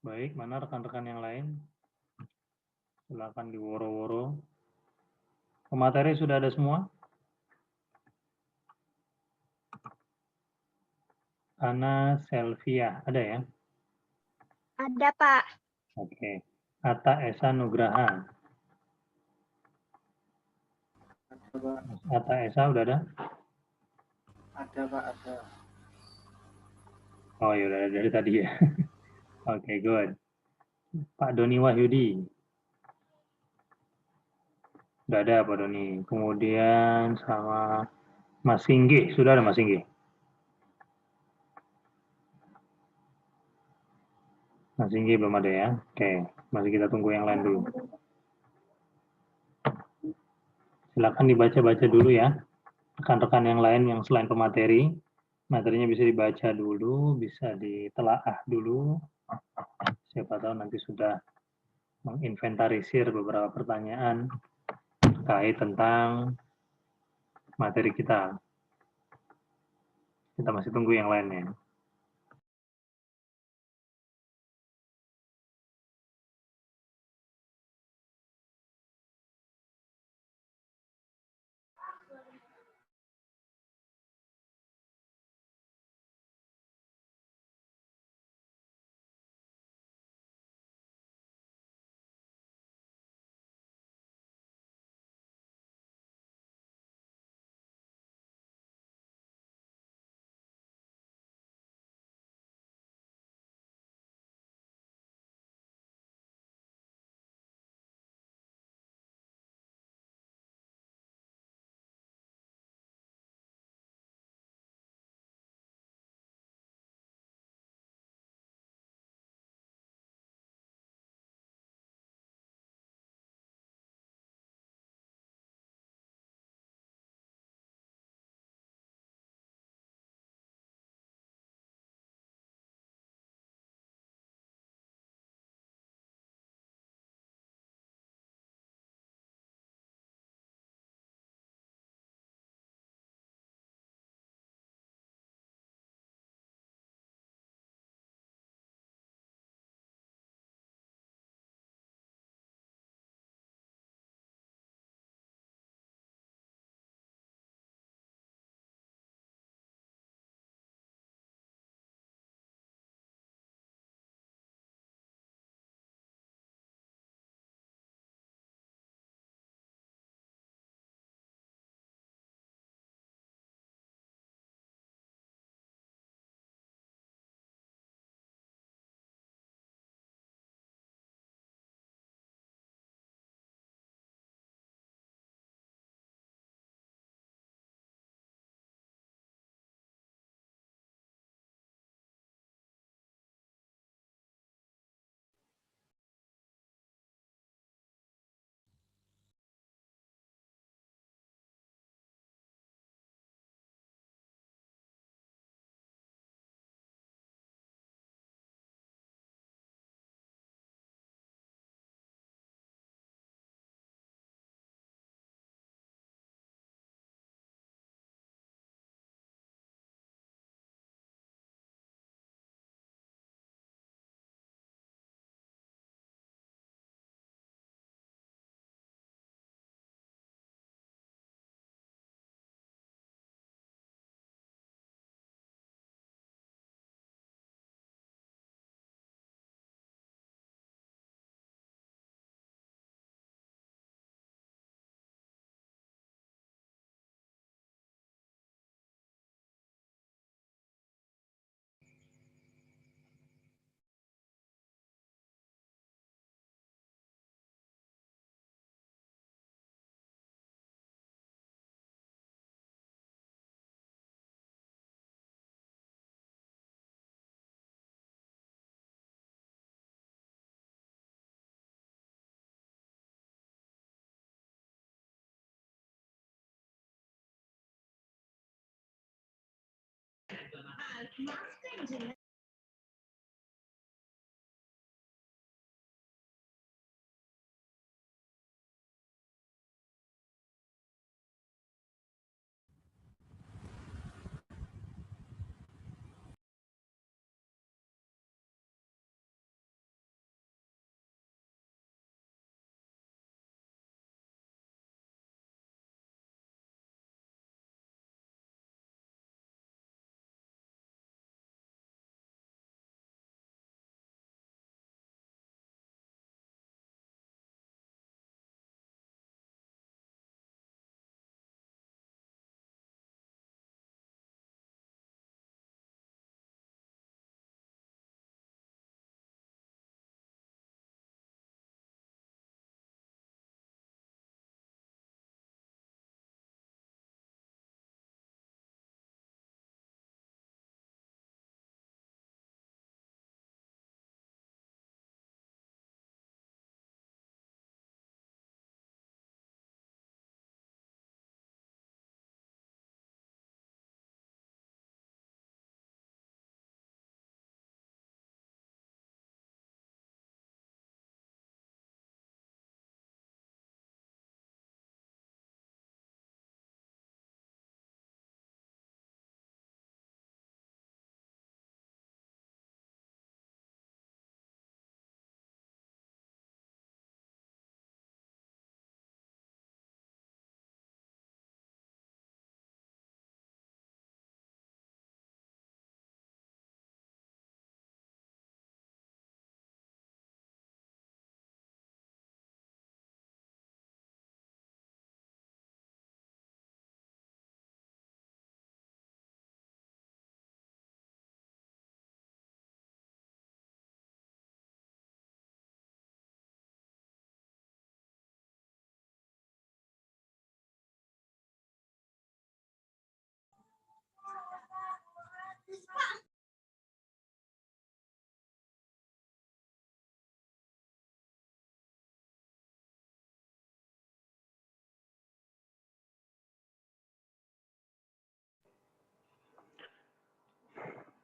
Baik, mana rekan-rekan yang lain? Silakan diworo-woro. Pemateri sudah ada semua? Ana Selvia, ada ya? Ada, Pak. Oke. Atta Esa Nugraha. Ada, Pak. Atta Esa udah ada? Ada, Pak, ada. Oh ya udah dari tadi ya. Oke, good. Pak Doni Wahyudi. Udah ada Pak Doni. Kemudian sama Mas Singgi, sudah ada Mas Singgi? Mas Singgi belum ada ya? Oke, masih kita tunggu yang lain dulu. Silakan dibaca-baca dulu ya. Rekan-rekan yang lain yang selain pemateri, materinya bisa dibaca dulu, bisa ditelaah dulu. Siapa tahu nanti sudah menginventarisir beberapa pertanyaan terkait tentang materi kita. Kita masih tunggu yang lainnya.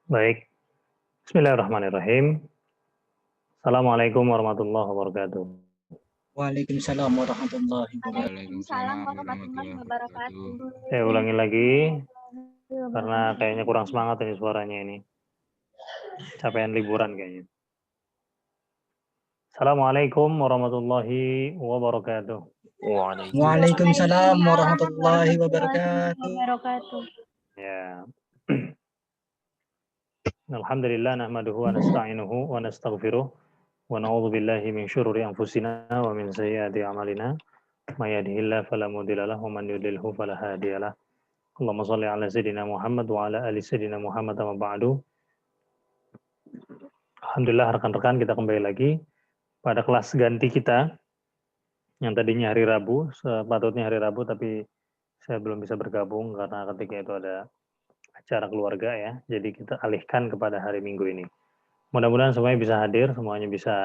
Baik. Bismillahirrahmanirrahim. Assalamualaikum warahmatullahi wabarakatuh. Waalaikumsalam warahmatullahi wabarakatuh. Waalaikumsalam warahmatullahi wabarakatuh. Saya ulangi lagi, karena kayaknya kurang semangat ini suaranya ini. Capaian liburan kayaknya. Assalamualaikum warahmatullahi wabarakatuh. Waalaikumsalam warahmatullahi wabarakatuh. Ya. Alhamdulillah nahmaduhu wa nasta'inuhu wa nastaghfiruh wa na'udzu billahi min syururi anfusina wa min sayyiati a'malina. May yahdihillahu fala mudilla lahu wa man yudlilhu fala hadiyalah. Allahumma shalli ala sayidina Muhammad wa ala ali sayidina Muhammad wa ba'du. Alhamdulillah rekan-rekan, kita kembali lagi pada kelas ganti kita yang tadinya hari Rabu, sepatutnya hari Rabu tapi saya belum bisa bergabung karena ketika itu ada acara keluarga ya. Jadi kita alihkan kepada hari Minggu ini. Mudah-mudahan semuanya bisa hadir, semuanya bisa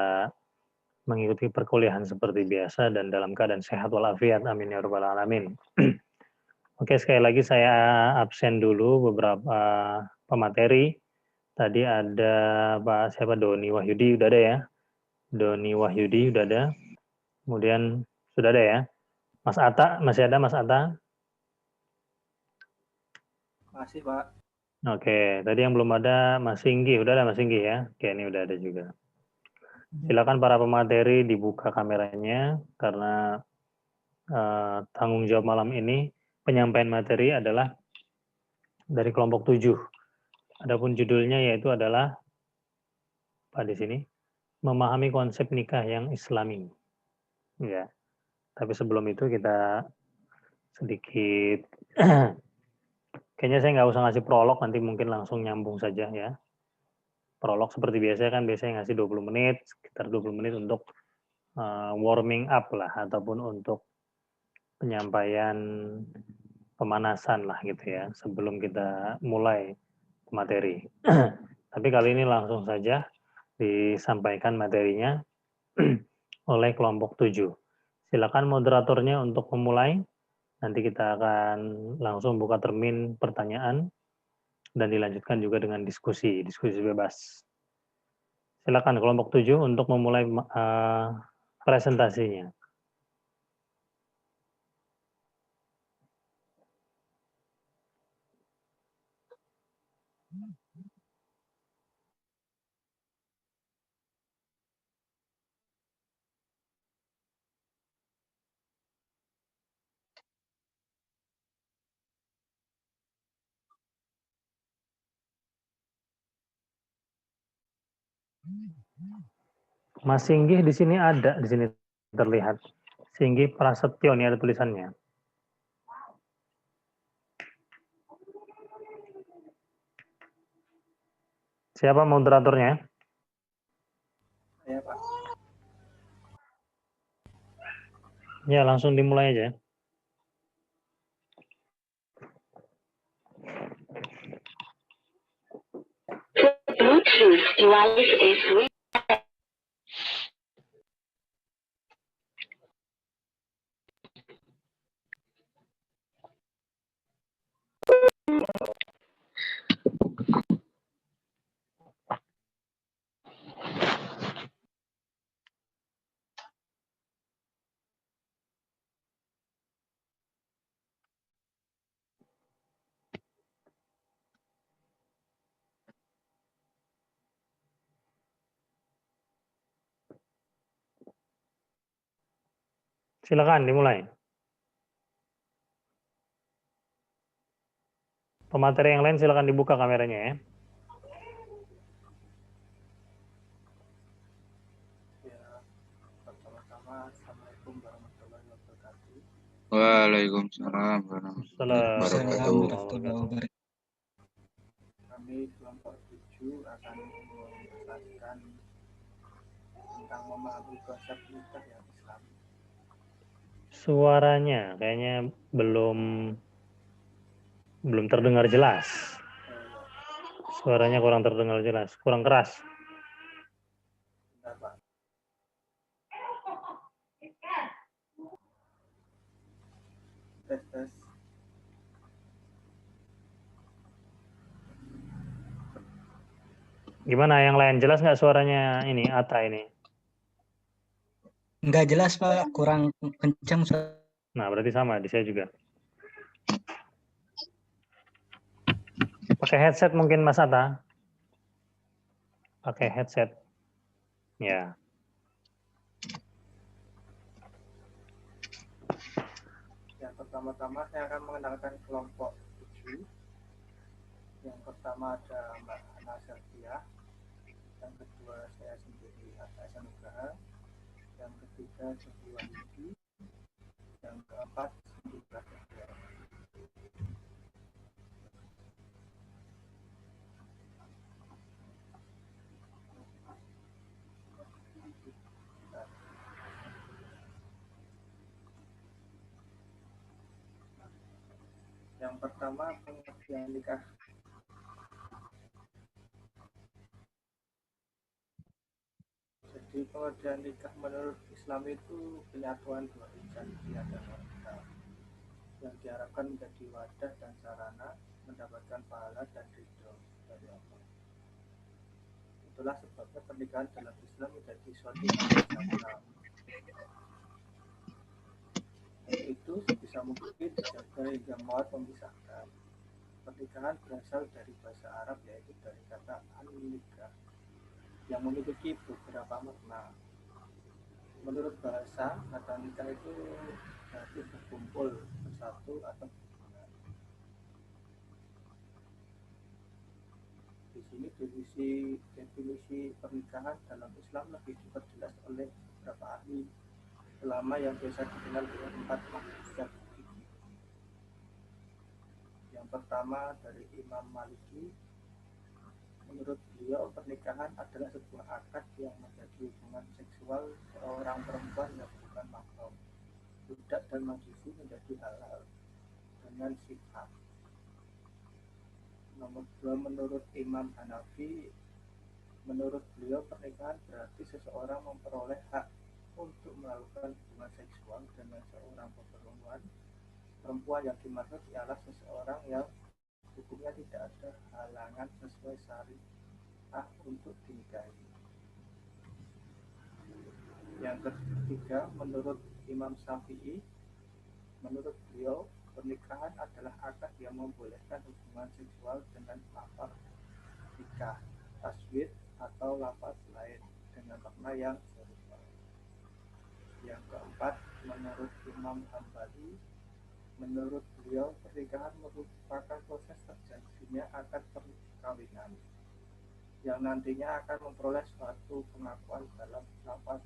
mengikuti perkuliahan seperti biasa dan dalam keadaan sehat walafiat. Amin ya rabbal alamin. Oke, sekali lagi saya absen dulu beberapa pemateri. Tadi ada Pak siapa Doni Wahyudi udah ada ya. Doni Wahyudi udah ada. Kemudian sudah ada ya. Mas Atta masih ada Mas Atta? Masih, Pak. Oke, tadi yang belum ada Mas Singgi, udah ada Mas Singgi ya. Oke, ini udah ada juga. Silakan para pemateri dibuka kameranya karena tanggung jawab malam ini penyampaian materi adalah dari kelompok 7. Adapun judulnya yaitu adalah apa di sini? Memahami konsep nikah yang Islami. Ya. Tapi sebelum itu kita sedikit kayaknya saya nggak usah ngasih prolog, nanti mungkin langsung nyambung saja ya. Prolog seperti biasa kan biasanya ngasih 20 menit, sekitar 20 menit untuk warming up lah ataupun untuk penyampaian pemanasan lah gitu ya sebelum kita mulai materi. Tapi kali ini langsung saja disampaikan materinya oleh kelompok 7. Silakan moderatornya untuk memulai. Nanti kita akan langsung buka termin pertanyaan dan dilanjutkan juga dengan diskusi bebas. Silakan kelompok 7 untuk memulai presentasinya. Mas Singgih di sini ada, di sini terlihat. Singgih Prasetyo, ini ada tulisannya. Siapa moderatornya? Saya, Pak. Ya, langsung dimulai aja. Bluetooth device is Silakan dimulai. Pemateri yang lain silakan dibuka kameranya ya. Ya, pertama-tama Assalamualaikum warahmatullahi wabarakatuh. Waalaikumsalam warahmatullahi wabarakatuh. Kami kelompok 7 akan membahaskan tentang memahami konsep nikah yang Islami. Suaranya kayaknya belum terdengar jelas. Suaranya kurang terdengar jelas, kurang keras. Bentar, Pak. Tes. Gimana yang lain? Jelas nggak suaranya ini, Ata ini? Nggak jelas, Pak. Kurang kencang. Nah, berarti sama di saya juga. Pakai headset mungkin Mas Ata? Pakai headset. Ya. Yang pertama-tama saya akan mengenalkan kelompok 7. Yang pertama ada Mbak Ana Sertia. Yang kedua saya sendiri Atta Sanugraha. Yang ketiga Jody Wahyudi. Yang keempat Cindy Prasetya. Yang pertama pengertian nikah. Jadi pengertian nikah menurut Islam itu penyatuan dua insan pria dan wanita yang diharapkan menjadi wadah dan sarana mendapatkan pahala dan ridho dari Allah. Itulah sebabnya pernikahan dalam Islam menjadi suatu hal yang sakral. Itu sebisa mungkin dijaga hingga maut memisahkan. Pernikahan berasal dari bahasa Arab yaitu dari kata an-nikah yang memiliki beberapa makna. Menurut bahasa, kata nikah itu berarti berkumpul, bersatu atau berhubungan. Di sini definisi pernikahan dalam Islam lebih diperjelas oleh beberapa ahli ulama yang biasa dikenal dengan 4 mazhab. Yang pertama dari Imam Maliki. Menurut beliau, pernikahan adalah sebuah akad yang menjadi hubungan seksual seorang perempuan yang bukan mahram, budak dan majusi menjadi halal dengan sifat. Nomor 2 menurut Imam Hanafi. Menurut beliau, pernikahan berarti seseorang memperoleh hak untuk melakukan hubungan seksual dengan seorang perempuan yang dimaksud ialah seseorang yang hukumnya tidak ada halangan sesuai syariah untuk dinikahi. Yang ketiga, menurut Imam Syafi'i, menurut beliau pernikahan adalah akad yang membolehkan hubungan seksual dengan lafaz nikah, taswid atau lafaz lain dengan makna yang serupa. Yang keempat, menurut Imam Hambali, menurut beliau pernikahan merupakan proses terjadinya akad perkawinan yang nantinya akan memperoleh suatu pengakuan dalam lafaz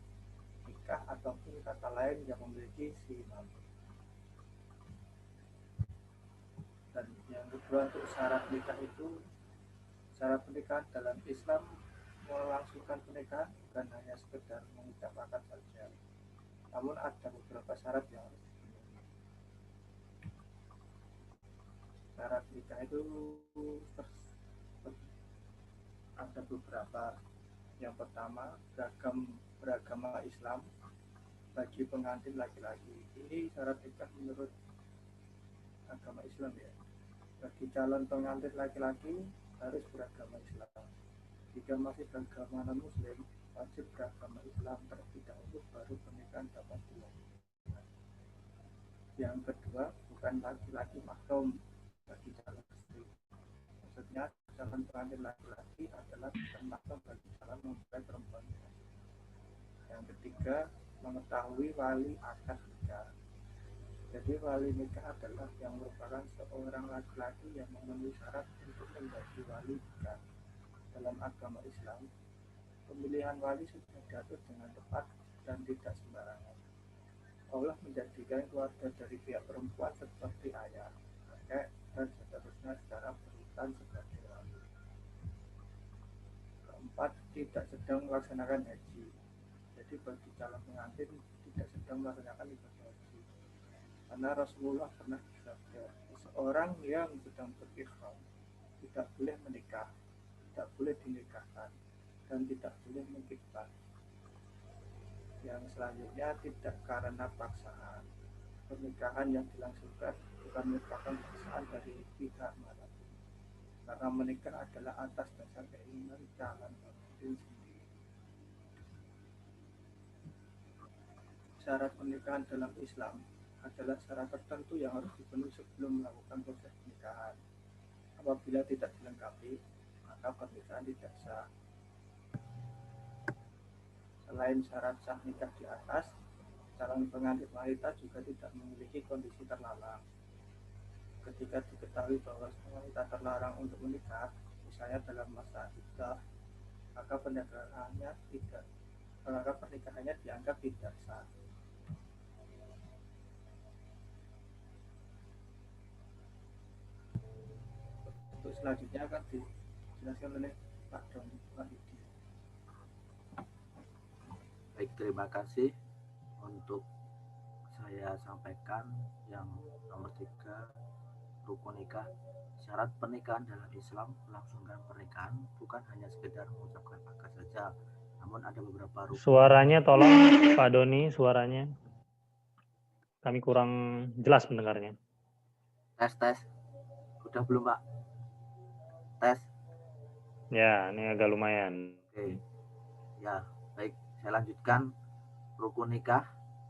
nikah ataupun kata lain yang memiliki sinom. Dan yang kedua, untuk syarat nikah itu, syarat pernikahan dalam Islam melangsungkan pernikahan bukan hanya sekedar mengucap akad saja, namun ada beberapa syarat yang harus dipenuhi. Syarat nikah itu ada beberapa. Yang pertama, beragama Islam bagi pengantin laki-laki. Ini syarat nikah menurut agama Islam ya. Bagi calon pengantin laki-laki harus beragama Islam. Jika masih beragama non-Muslim, wajib beragama Islam terlebih dahulu baru pernikahan dapat dilakukan. Yang kedua, bukan laki-laki mahram bagi calon istri. Maksudnya calon pengantin laki-laki adalah bukan mahram bagi calon mempelai perempuan. Yang ketiga, mengetahui wali akad nikah. Jadi wali nikah adalah yang merupakan seorang laki-laki yang memenuhi syarat untuk menjadi wali nikah. Dalam agama Islam, pemilihan wali sudah diatur dengan tepat dan tidak sembarangan. Allah menjadikan keluarga dari pihak perempuan seperti ayah, kakek, dan seterusnya secara berurutan sebagai wali. Keempat, tidak sedang melaksanakan haji. Jadi bagi calon pengantin tidak sedang melaksanakan ibadah haji. Karena Rasulullah pernah bersabda, seorang yang sedang berikhram tidak boleh menikah, tidak boleh dinikahkan, dan tidak boleh mengkhitbah. Yang selanjutnya, tidak karena paksaan. Pernikahan yang dilangsungkan bukan merupakan paksaan dari pihak manapun. karena menikah adalah atas dasar keinginan calon pengantin sendiri. Syarat pernikahan dalam Islam adalah syarat tertentu yang harus dipenuhi sebelum melakukan proses pernikahan. Apabila tidak dilengkapi, maka pernikahan tidak sah. Selain syarat sah nikah di atas, calon pengantin wanita juga tidak memiliki kondisi terlarang. Ketika diketahui bahwa wanita terlarang untuk menikah, misalnya dalam masa iddah, maka pernikahannya dianggap tidak sah. Untuk selanjutnya akan dijelaskan oleh Pak Doni Wahidi. Baik, terima kasih. Untuk saya sampaikan yang nomor 3, rukun nikah. Syarat pernikahan dalam Islam melangsungkan pernikahan bukan hanya sekedar mengucapkan akad saja, namun ada beberapa rukun. Suaranya tolong Pak Doni, suaranya. Kami kurang jelas mendengarnya. Tes. Udah belum, Pak? Tes. Ya, ini agak lumayan. Oke. Ya, baik. Saya lanjutkan. Rukun nikah.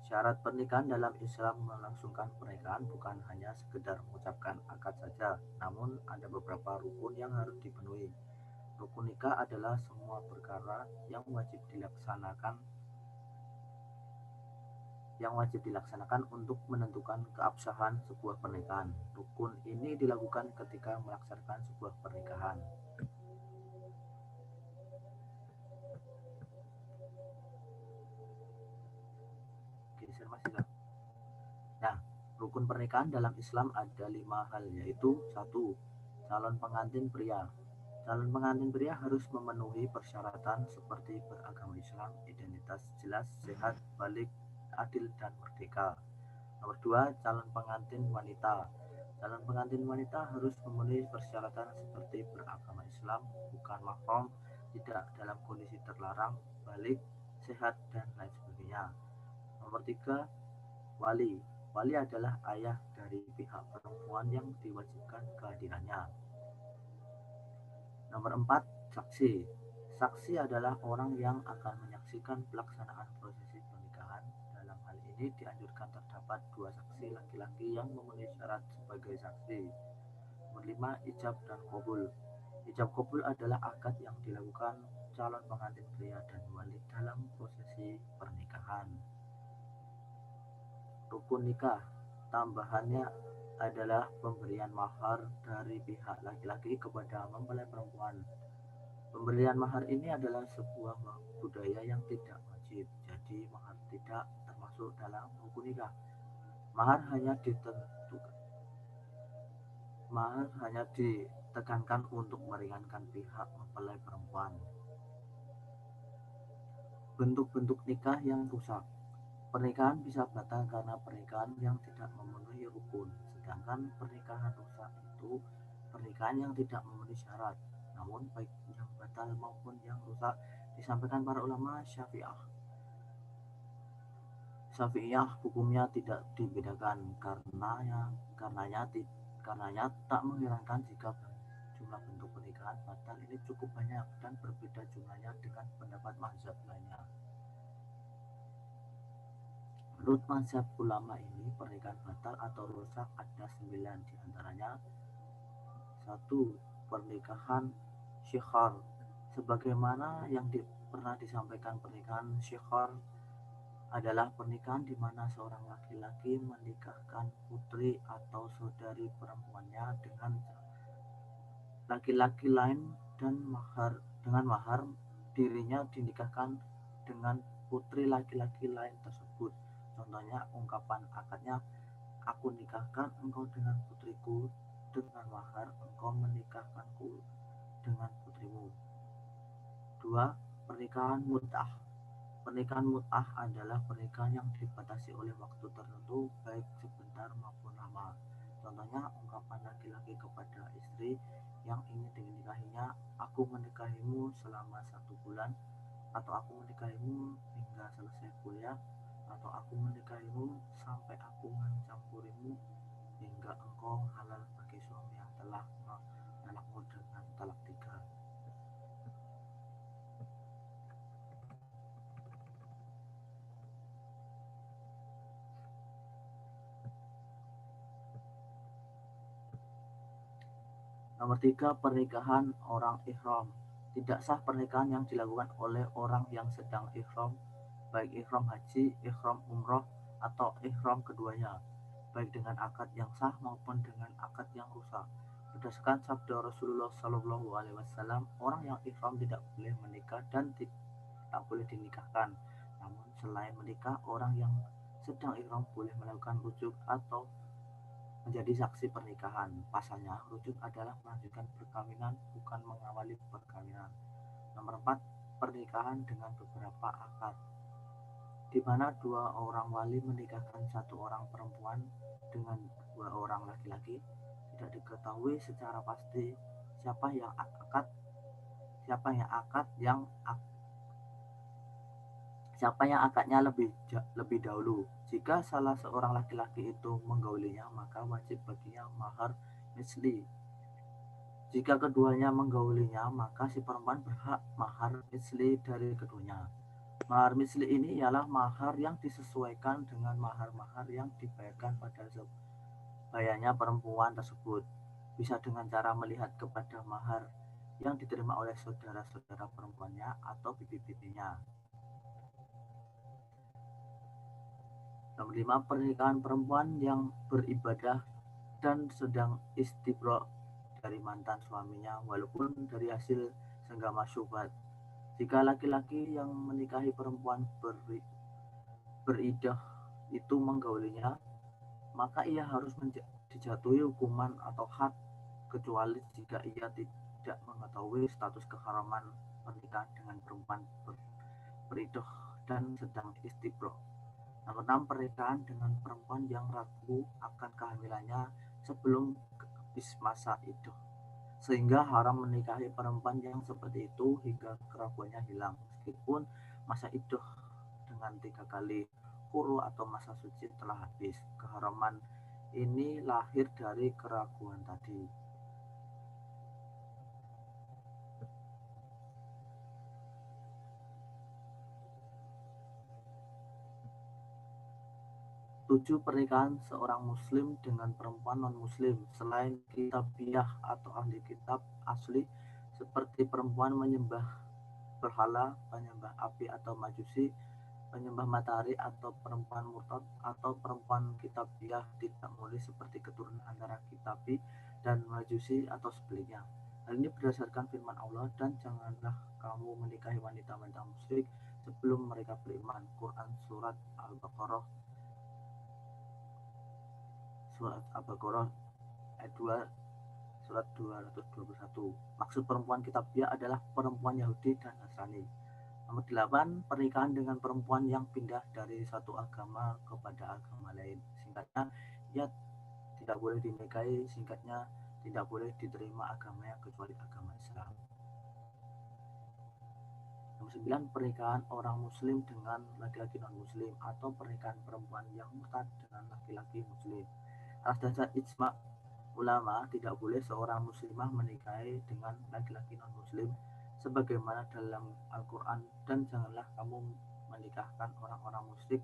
Syarat pernikahan dalam Islam melangsungkan pernikahan bukan hanya sekedar mengucapkan akad saja, namun ada beberapa rukun yang harus dipenuhi. Rukun nikah adalah semua perkara yang wajib dilaksanakan untuk menentukan keabsahan sebuah pernikahan. Rukun ini dilakukan ketika melaksanakan sebuah pernikahan. Nah, rukun pernikahan dalam Islam ada 5 hal, yaitu 1. Calon pengantin pria. Calon pengantin pria harus memenuhi persyaratan seperti beragama Islam, identitas jelas, sehat, balik, adil, dan merdeka. Nomor 2, calon pengantin wanita. Calon pengantin wanita harus memenuhi persyaratan seperti beragama Islam, bukan mahram, tidak dalam kondisi terlarang, balik, sehat, dan lain sebagainya. Nomor 3, wali. Wali adalah ayah dari pihak perempuan yang diwajibkan kehadirannya. Nomor 4, saksi. Saksi adalah orang yang akan menyaksikan pelaksanaan prosesi pernikahan. Dalam hal ini dianjurkan terdapat 2 saksi laki-laki yang memenuhi syarat sebagai saksi. Nomor 5, ijab dan qabul. Ijab qabul adalah akad yang dilakukan calon pengantin pria dan wali dalam prosesi pernikahan. Rukun nikah tambahannya adalah pemberian mahar dari pihak laki-laki kepada mempelai perempuan. Pemberian mahar ini adalah sebuah budaya yang tidak wajib, jadi mahar tidak termasuk dalam rukun nikah. Mahar hanya ditekankan untuk meringankan pihak mempelai perempuan. Bentuk-bentuk nikah yang rusak. Pernikahan bisa batal karena pernikahan yang tidak memenuhi rukun, sedangkan pernikahan rusak itu pernikahan yang tidak memenuhi syarat. Namun baik yang batal maupun yang rusak disampaikan para ulama Syafi'iyah hukumnya tidak dibedakan karenanya tak mengherankan jika jumlah bentuk pernikahan batal ini cukup banyak dan berbeda jumlahnya dengan pendapat mazhab lainnya. Menurut mazhab ulama ini, pernikahan batal atau rusak ada 9 diantaranya. 1. Pernikahan syikhar. Sebagaimana yang pernah disampaikan, pernikahan syikhar adalah pernikahan di mana seorang laki-laki menikahkan putri atau saudari perempuannya dengan laki-laki lain dan dengan mahar dirinya dinikahkan dengan putri laki-laki lain tersebut. Contohnya ungkapan akadnya, aku nikahkan engkau dengan putriku, dengan mahar engkau menikahkanku dengan putrimu. 2. Pernikahan mut'ah. Pernikahan mut'ah adalah pernikahan yang dibatasi oleh waktu tertentu, baik sebentar maupun lama. Contohnya ungkapan laki-laki kepada istri yang ingin dinikahinya, aku menikahimu selama 1 bulan, atau aku menikahimu hingga selesai kuliah, atau aku menikahimu sampai aku mencampurimu hingga engkau halal bagi suami yang telah anakmu dengan talak 3. Nomor 3, pernikahan orang ihram. Tidak sah pernikahan yang dilakukan oleh orang yang sedang ihram, baik ihram haji, ihram umroh, atau ihram keduanya, baik dengan akad yang sah maupun dengan akad yang rusak. Berdasarkan sabda Rasulullah SAW, orang yang ihram tidak boleh menikah dan tidak boleh dinikahkan. Namun selain menikah, orang yang sedang ihram boleh melakukan rujuk atau menjadi saksi pernikahan. Pasalnya, rujuk adalah melanjutkan perkawinan, bukan mengawali perkawinan. Nomor 4, pernikahan dengan beberapa akad, di mana 2 orang wali menikahkan 1 orang perempuan dengan 2 orang laki-laki. Tidak diketahui secara pasti siapa yang akadnya lebih dahulu. Jika salah seorang laki-laki itu menggaulinya, maka wajib baginya mahar misli. Jika keduanya menggaulinya, maka si perempuan berhak mahar misli dari keduanya. Mahar misli ini ialah mahar yang disesuaikan dengan mahar-mahar yang dibayarkan pada sebayanya perempuan tersebut. Bisa dengan cara melihat kepada mahar yang diterima oleh saudara-saudara perempuannya atau bibi-bibinya. Nomor 5, pernikahan perempuan yang beribadah dan sedang istibra dari mantan suaminya walaupun dari hasil senggama syubhat. Jika laki-laki yang menikahi perempuan beridah itu menggaulinya, maka ia harus dijatuhi hukuman atau had, kecuali jika ia tidak mengetahui status keharaman pernikahan dengan perempuan beridah dan sedang istibra. Nomor 6, pernikahan dengan perempuan yang ragu akan kehamilannya sebelum habis masa iddah, sehingga haram menikahi perempuan yang seperti itu hingga keraguannya hilang, meskipun masa iddah dengan 3 kali huru atau masa suci telah habis. Keharaman ini lahir dari keraguan tadi. 7, pernikahan seorang muslim dengan perempuan non-muslim selain kitabiah atau ahli kitab asli, seperti perempuan menyembah berhala, penyembah api atau majusi, penyembah matahari, atau perempuan murtad, atau perempuan kitabiah tidak mulia seperti keturunan antara kitabi dan majusi atau sebaliknya. Hal ini berdasarkan firman Allah, dan janganlah kamu menikahi wanita-wanita musyrik sebelum mereka beriman. Quran Surat Al-Baqarah ayat 2, surat 221. Maksud perempuan kitabiah adalah perempuan Yahudi dan Nasrani. Nomor 8, pernikahan dengan perempuan yang pindah dari satu agama kepada agama lain. Singkatnya, ia tidak boleh dinikahi. Singkatnya, tidak boleh diterima agamanya kecuali agama Islam. Nomor 9, pernikahan orang muslim dengan laki-laki non-muslim, atau pernikahan perempuan yang murtad dengan laki-laki muslim. Atas dasar ijma ulama, tidak boleh seorang muslimah menikahi dengan laki-laki non-muslim sebagaimana dalam Al-Quran, dan janganlah kamu menikahkan orang-orang musyrik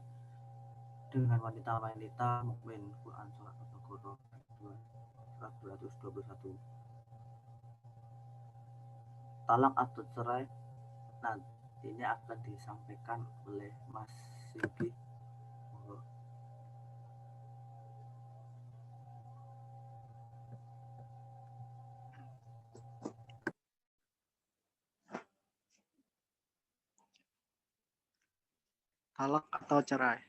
dengan wanita-wanita mukmin. Quran Surat Al-Baqarah surat 221. Talak atau cerai, nah ini akan disampaikan oleh Mas Sigi. Talak atau cerai,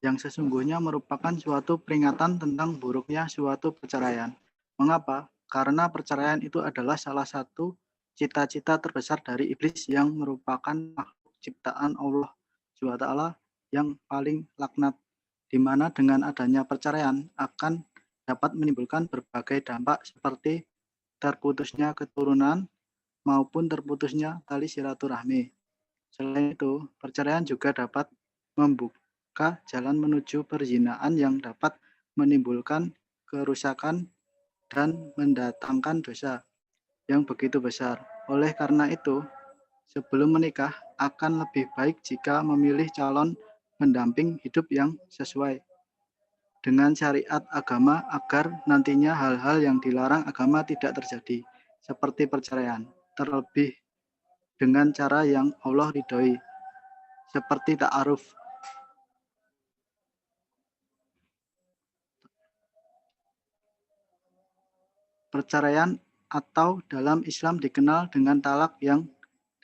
yang sesungguhnya merupakan suatu peringatan tentang buruknya suatu perceraian. Mengapa? Karena perceraian itu adalah salah satu cita-cita terbesar dari iblis yang merupakan makhluk ciptaan Allah SWT yang paling laknat, di mana dengan adanya perceraian akan dapat menimbulkan berbagai dampak seperti terputusnya keturunan maupun terputusnya tali silaturahmi. Selain itu, perceraian juga dapat membuka jalan menuju perzinahan yang dapat menimbulkan kerusakan dan mendatangkan dosa. yang begitu besar. Oleh karena itu, sebelum menikah akan lebih baik jika memilih calon pendamping hidup yang sesuai dengan syariat agama agar nantinya hal-hal yang dilarang agama tidak terjadi, seperti perceraian, terlebih dengan cara yang Allah ridhoi, seperti ta'aruf. Perceraian atau dalam Islam dikenal dengan talak yang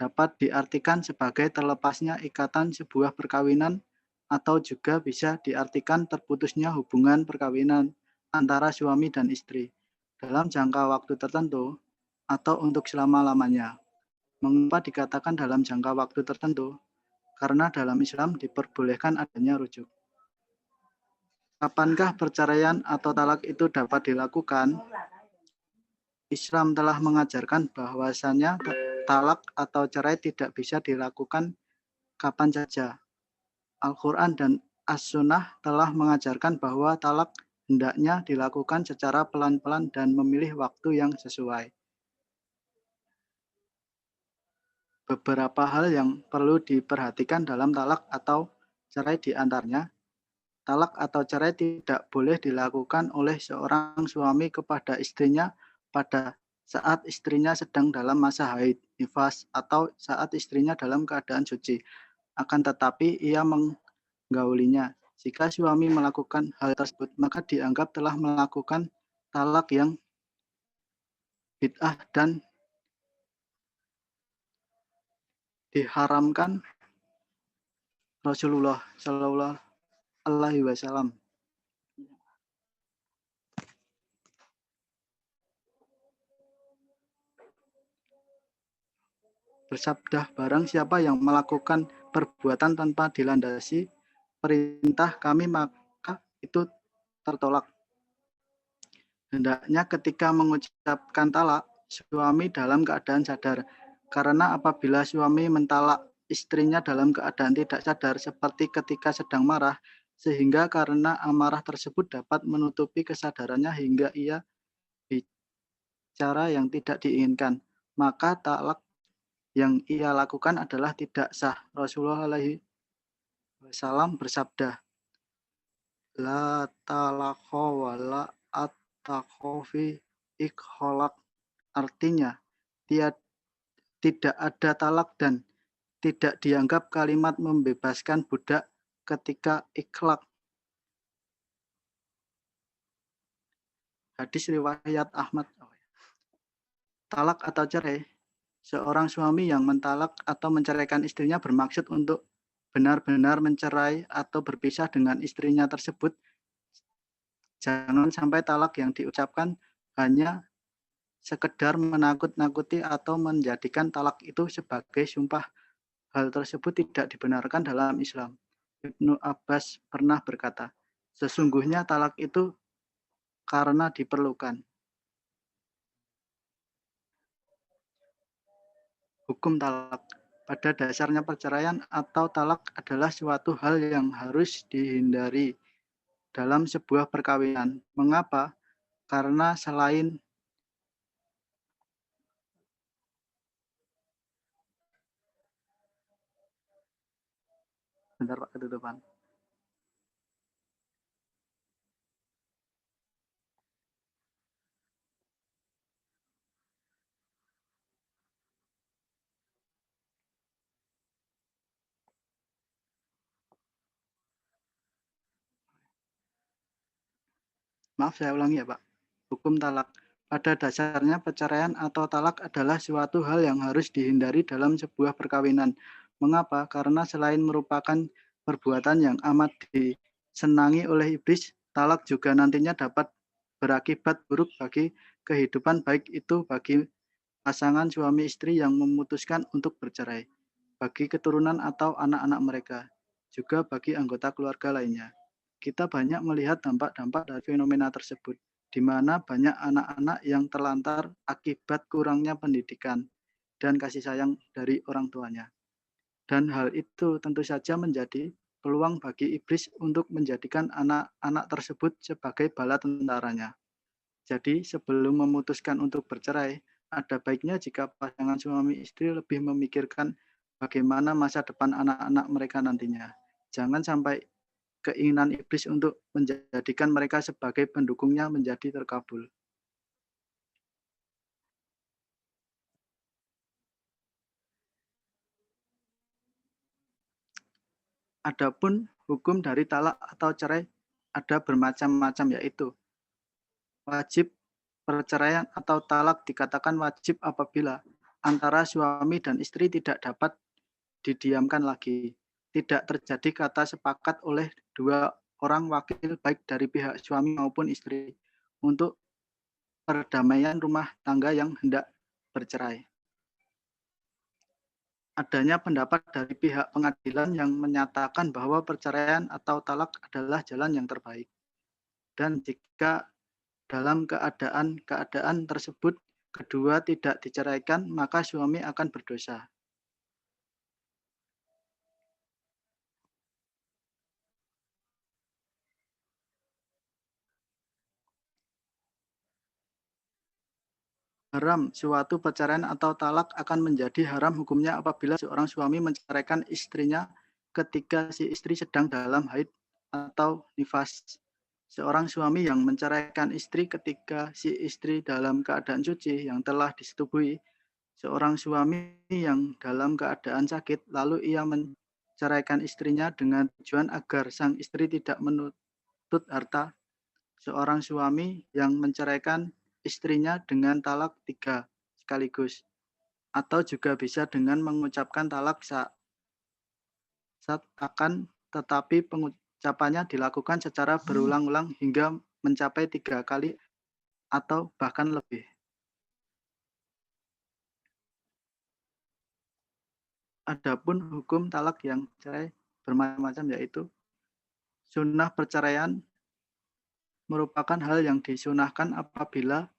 dapat diartikan sebagai terlepasnya ikatan sebuah perkawinan atau juga bisa diartikan terputusnya hubungan perkawinan antara suami dan istri dalam jangka waktu tertentu atau untuk selama-lamanya. Mengapa dikatakan dalam jangka waktu tertentu? Karena dalam Islam diperbolehkan adanya rujuk. Kapankah perceraian atau talak itu dapat dilakukan? Islam telah mengajarkan bahwasannya talak atau cerai tidak bisa dilakukan kapan saja. Al-Quran dan As-Sunnah telah mengajarkan bahwa talak hendaknya dilakukan secara pelan-pelan dan memilih waktu yang sesuai. Beberapa hal yang perlu diperhatikan dalam talak atau cerai diantaranya, talak atau cerai tidak boleh dilakukan oleh seorang suami kepada istrinya pada saat istrinya sedang dalam masa haid, nifas, atau saat istrinya dalam keadaan suci. Akan tetapi ia menggaulinya. Jika suami melakukan hal tersebut, maka dianggap telah melakukan talak yang bid'ah dan diharamkan Rasulullah Shallallahu Alaihi Wasallam. Bersabda, barang siapa yang melakukan perbuatan tanpa dilandasi perintah kami, maka itu tertolak. Hendaknya ketika mengucapkan talak, suami dalam keadaan sadar. Karena apabila suami mentalak istrinya dalam keadaan tidak sadar, seperti ketika sedang marah, sehingga karena amarah tersebut dapat menutupi kesadarannya hingga ia bicara yang tidak diinginkan, maka talak yang ia lakukan adalah tidak sah. Rasulullah alaihi wasallam bersabda, la talaqo wa la at-taqofi ikholak. Artinya, tidak ada talak dan tidak dianggap kalimat membebaskan budak ketika ikhlak. Hadis riwayat Ahmad. Talak atau cerai, seorang suami yang mentalak atau menceraikan istrinya bermaksud untuk benar-benar mencerai atau berpisah dengan istrinya tersebut. Jangan sampai talak yang diucapkan hanya sekedar menakut-nakuti atau menjadikan talak itu sebagai sumpah. Hal tersebut tidak dibenarkan dalam Islam. Ibnu Abbas pernah berkata, sesungguhnya talak itu karena diperlukan. Hukum talak. Pada dasarnya perceraian atau talak adalah suatu hal yang harus dihindari dalam sebuah perkawinan. Mengapa? Karena selain bentar Pak, ketutupan. Maaf, saya ulangi ya Pak. Hukum talak. Pada dasarnya perceraian atau talak adalah suatu hal yang harus dihindari dalam sebuah perkawinan. Mengapa? Karena selain merupakan perbuatan yang amat disenangi oleh iblis, talak juga nantinya dapat berakibat buruk bagi kehidupan, baik itu bagi pasangan suami istri yang memutuskan untuk bercerai, bagi keturunan atau anak-anak mereka, juga bagi anggota keluarga lainnya. Kita banyak melihat dampak-dampak dari fenomena tersebut, di mana banyak anak-anak yang terlantar akibat kurangnya pendidikan dan kasih sayang dari orang tuanya. Dan hal itu tentu saja menjadi peluang bagi iblis untuk menjadikan anak-anak tersebut sebagai bala tentaranya. Jadi sebelum memutuskan untuk bercerai, ada baiknya jika pasangan suami istri lebih memikirkan bagaimana masa depan anak-anak mereka nantinya. Jangan sampai keinginan iblis untuk menjadikan mereka sebagai pendukungnya menjadi terkabul. Adapun hukum dari talak atau cerai ada bermacam-macam, yaitu wajib perceraian atau talak dikatakan wajib apabila antara suami dan istri tidak dapat didiamkan lagi. Tidak terjadi kata sepakat oleh dua orang wakil baik dari pihak suami maupun istri untuk perdamaian rumah tangga yang hendak bercerai. Adanya pendapat dari pihak pengadilan yang menyatakan bahwa perceraian atau talak adalah jalan yang terbaik. Dan jika dalam keadaan tersebut kedua tidak diceraikan, maka suami akan berdosa. Haram, suatu perceraian atau talak akan menjadi haram hukumnya apabila seorang suami menceraikan istrinya ketika si istri sedang dalam haid atau nifas. Seorang suami yang menceraikan istri ketika si istri dalam keadaan suci yang telah disetubui seorang suami yang dalam keadaan sakit, lalu ia menceraikan istrinya dengan tujuan agar sang istri tidak menuntut harta. Seorang suami yang menceraikan istrinya dengan talak 3 sekaligus, atau juga bisa dengan mengucapkan talak saat akan, tetapi pengucapannya dilakukan secara berulang-ulang hingga mencapai 3 kali atau bahkan lebih. Adapun hukum talak yang cerai bermacam-macam, yaitu sunnah perceraian merupakan hal yang disunahkan apabila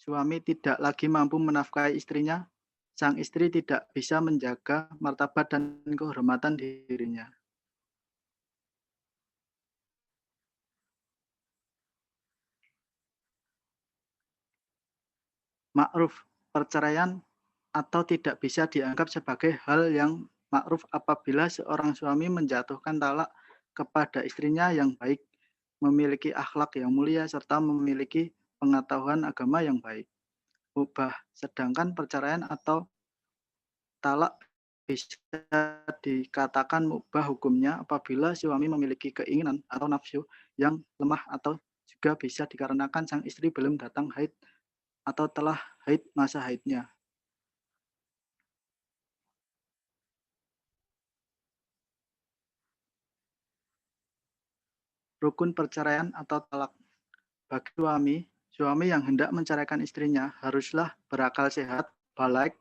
suami tidak lagi mampu menafkahi istrinya, sang istri tidak bisa menjaga martabat dan kehormatan dirinya. Ma'ruf, perceraian atau tidak bisa dianggap sebagai hal yang ma'ruf apabila seorang suami menjatuhkan talak kepada istrinya yang baik, memiliki akhlak yang mulia, serta memiliki pengetahuan agama yang baik. Mubah, sedangkan perceraian atau talak bisa dikatakan mubah hukumnya apabila suami memiliki keinginan atau nafsu yang lemah, atau juga bisa dikarenakan sang istri belum datang haid atau telah haid masa haidnya. Rukun perceraian atau talak. Bagi suami yang hendak menceraikan istrinya haruslah berakal sehat, balik,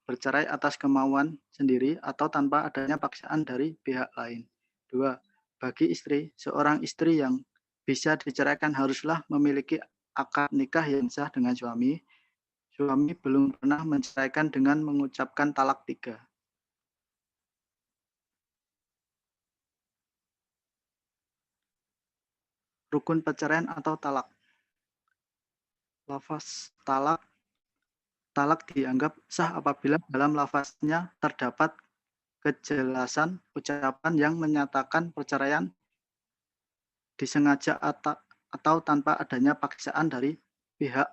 bercerai atas kemauan sendiri atau tanpa adanya paksaan dari pihak lain. 2. Bagi istri, seorang istri yang bisa diceraikan haruslah memiliki akad nikah yang sah dengan suami. Suami belum pernah menceraikan dengan mengucapkan talak 3. Rukun perceraian atau talak. Lafaz talak dianggap sah apabila dalam lafaznya terdapat kejelasan ucapan yang menyatakan perceraian disengaja atau tanpa adanya paksaan dari pihak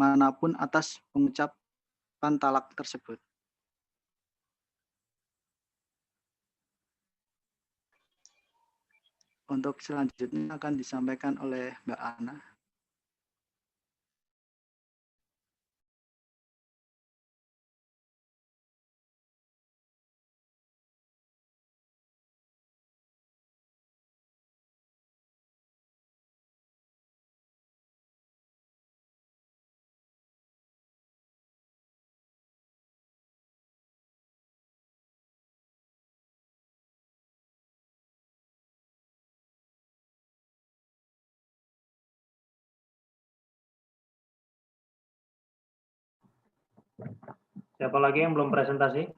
manapun atas pengucapan talak tersebut. Untuk selanjutnya akan disampaikan oleh Mbak Ana. Siapa lagi yang belum presentasi?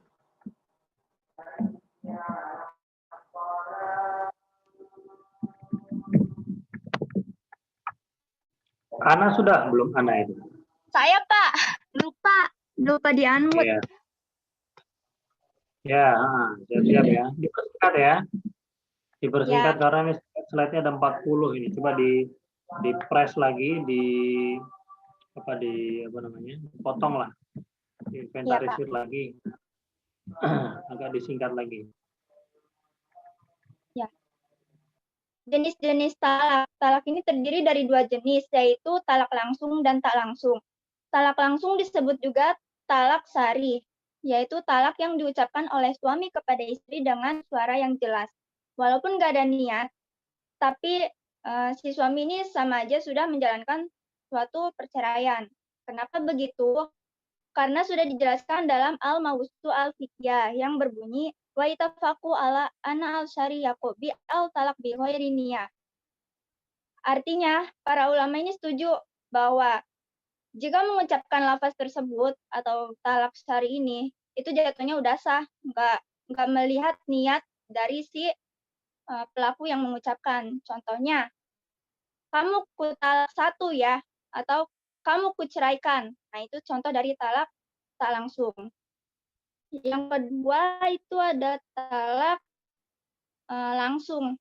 Ana sudah belum? Ana itu. Saya, Pak. Lupa. Lupa di-unmute. Iya. Ya, siap-siap ya. Dipersingkat ya. Dipersingkat Ya. karena ini slide-nya ada 40 ini. Coba di press lagi, apa namanya? Potong lah. Inventarisir lagi. Agak disingkat lagi. Ya. Jenis-jenis talak. Talak ini terdiri dari 2 jenis, yaitu talak langsung dan tak langsung. Talak langsung disebut juga talak sari, yaitu talak yang diucapkan oleh suami kepada istri dengan suara yang jelas. Walaupun nggak ada niat, tapi si suami ini sama aja sudah menjalankan suatu perceraian. Kenapa begitu? Karena sudah dijelaskan dalam Al-Mawsu Al-Fiqhiyah yang berbunyi wa itafaku ala ana al-syari yaqubi al-talak bi ghairi niyah. Artinya, para ulama ini setuju bahwa jika mengucapkan lafaz tersebut atau talak syari ini, itu jatuhnya udah sah, nggak melihat niat dari si pelaku yang mengucapkan. Contohnya, kamu ku talak 1 ya, atau kamu ku ceraikan. Nah, itu contoh dari talak tak langsung. Yang kedua itu ada talak langsung.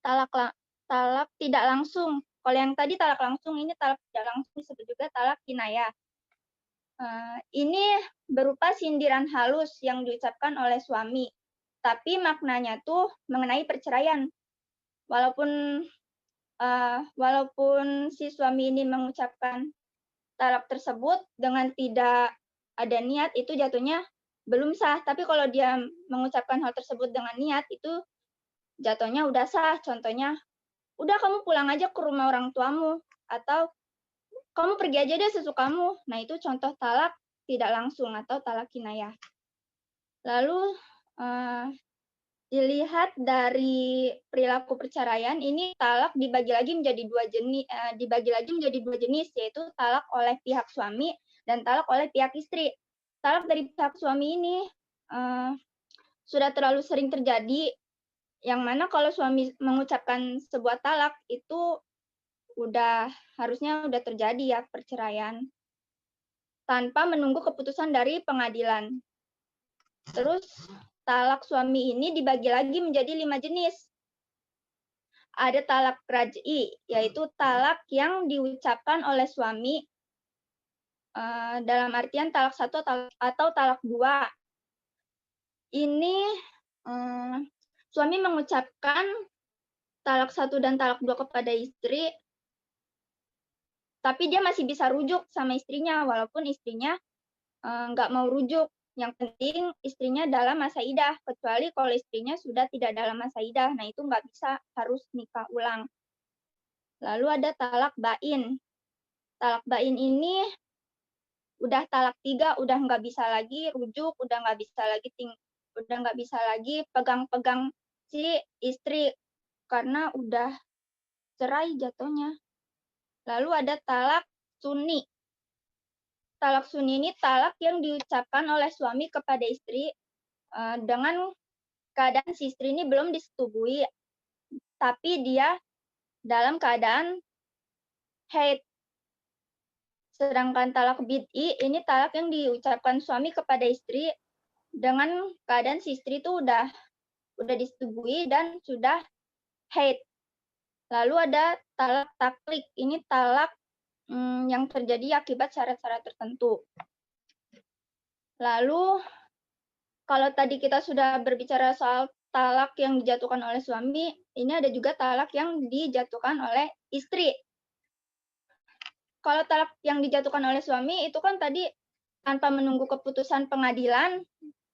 Talak tidak langsung. Kalau yang tadi talak langsung, ini talak tidak langsung disebut juga talak kinayah. Ini berupa sindiran halus yang diucapkan oleh suami, tapi maknanya tuh mengenai perceraian. Walaupun si suami ini mengucapkan talak tersebut dengan tidak ada niat, itu jatuhnya belum sah. Tapi kalau dia mengucapkan hal tersebut dengan niat, itu jatuhnya udah sah. Contohnya, udah kamu pulang aja ke rumah orang tuamu, atau kamu pergi aja deh sesukamu. Nah, itu contoh talak tidak langsung atau talak kinayah. Lalu dilihat dari perilaku perceraian, ini talak dibagi lagi menjadi dua jenis, yaitu talak oleh pihak suami dan talak oleh pihak istri. Talak dari pihak suami ini sudah terlalu sering terjadi, yang mana kalau suami mengucapkan sebuah talak itu harusnya udah terjadi ya perceraian tanpa menunggu keputusan dari pengadilan. Terus talak suami ini dibagi lagi menjadi 5 jenis. Ada talak raj'i, yaitu talak yang diucapkan oleh suami dalam artian talak 1 atau talak 2. Ini suami mengucapkan talak 1 dan talak 2 kepada istri, tapi dia masih bisa rujuk sama istrinya, walaupun istrinya nggak mau rujuk. Yang penting istrinya dalam masa idah, kecuali kalau istrinya sudah tidak dalam masa idah. Nah, itu nggak bisa, harus nikah ulang. Lalu ada talak bain. Talak bain ini udah talak 3, udah nggak bisa lagi rujuk, udah nggak bisa lagi pegang-pegang si istri karena udah cerai jatuhnya. Lalu ada talak sunni. Talak sunni ini talak yang diucapkan oleh suami kepada istri dengan keadaan si istri ini belum disetubui, tapi dia dalam keadaan haid. Sedangkan talak bid'i ini talak yang diucapkan suami kepada istri dengan keadaan si istri itu udah disetubui dan sudah haid. Lalu ada talak taklik, ini talak yang terjadi akibat syarat-syarat tertentu. Lalu kalau tadi kita sudah berbicara soal talak yang dijatuhkan oleh suami, ini ada juga talak yang dijatuhkan oleh istri. Kalau talak yang dijatuhkan oleh suami itu kan tadi tanpa menunggu keputusan pengadilan,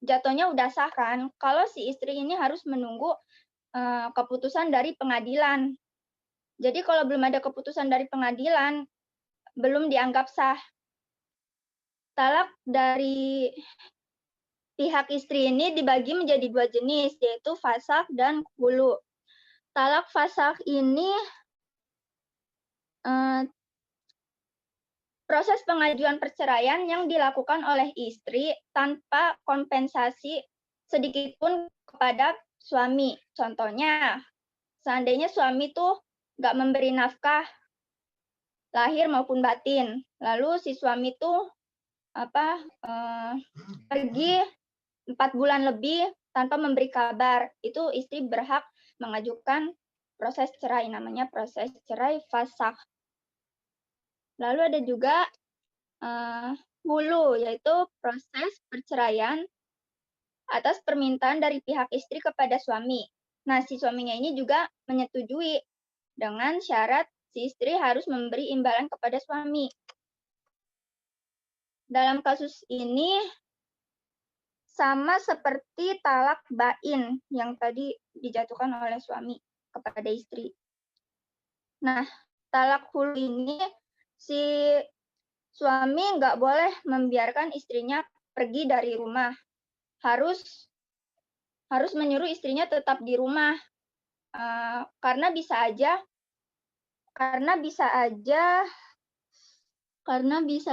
jatuhnya udah sah kan. Kalau si istri ini harus menunggu keputusan dari pengadilan. Jadi kalau belum ada keputusan dari pengadilan, belum dianggap sah. Talak dari pihak istri ini dibagi menjadi 2 jenis, yaitu fasakh dan khulu. Talak fasakh ini proses pengajuan perceraian yang dilakukan oleh istri tanpa kompensasi sedikitpun kepada suami. Contohnya, seandainya suami tuh nggak memberi nafkah lahir maupun batin, lalu si suami tuh pergi 4 bulan lebih tanpa memberi kabar, itu istri berhak mengajukan proses cerai, namanya proses cerai fasakh. Lalu ada juga hulu, yaitu proses perceraian atas permintaan dari pihak istri kepada suami. Nah, si suaminya ini juga menyetujui dengan syarat si istri harus memberi imbalan kepada suami. Dalam kasus ini sama seperti talak bain yang tadi dijatuhkan oleh suami kepada istri. Nah, talak hulu ini si suami nggak boleh membiarkan istrinya pergi dari rumah. Harus menyuruh istrinya tetap di rumah. Karena bisa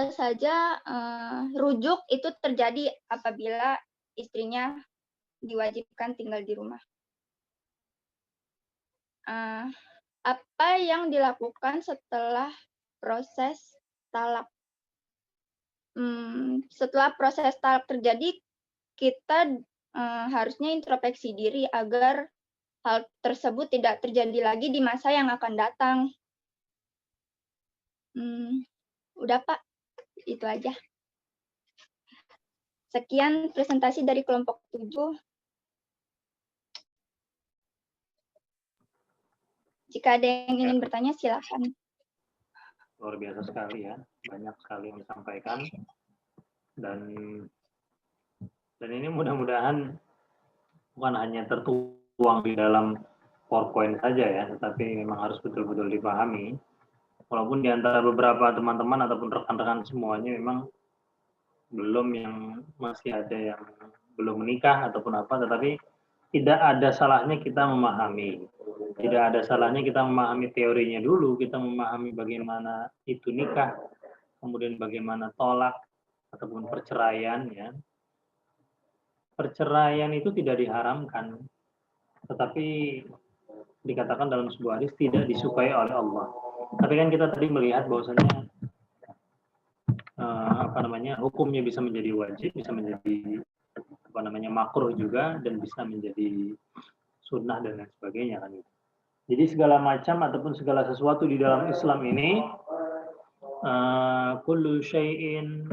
saja rujuk itu terjadi apabila istrinya diwajibkan tinggal di rumah. Apa yang dilakukan setelah proses talak? Setelah proses talak terjadi, kita harusnya introspeksi diri agar hal tersebut tidak terjadi lagi di masa yang akan datang. Udah Pak, itu aja. Sekian presentasi dari kelompok 7. Jika ada yang ingin bertanya, silakan. Luar biasa sekali ya, banyak sekali yang disampaikan. Dan ini mudah-mudahan bukan hanya tertuang di dalam PowerPoint saja ya, tetapi memang harus betul-betul dipahami. Walaupun di antara beberapa teman-teman ataupun rekan-rekan semuanya memang masih ada yang belum menikah ataupun apa, tetapi tidak ada salahnya kita memahami. Tidak ada salahnya kita memahami teorinya dulu, kita memahami bagaimana itu nikah, kemudian bagaimana tolak ataupun perceraian ya. Perceraian itu tidak diharamkan, tetapi dikatakan dalam sebuah hadis tidak disukai oleh Allah. Tapi kan kita tadi melihat bahwasanya hukumnya bisa menjadi wajib, bisa menjadi makruh juga, dan bisa menjadi sunnah dan lain sebagainya kan. Jadi segala macam ataupun segala sesuatu di dalam Islam ini kullu syai'in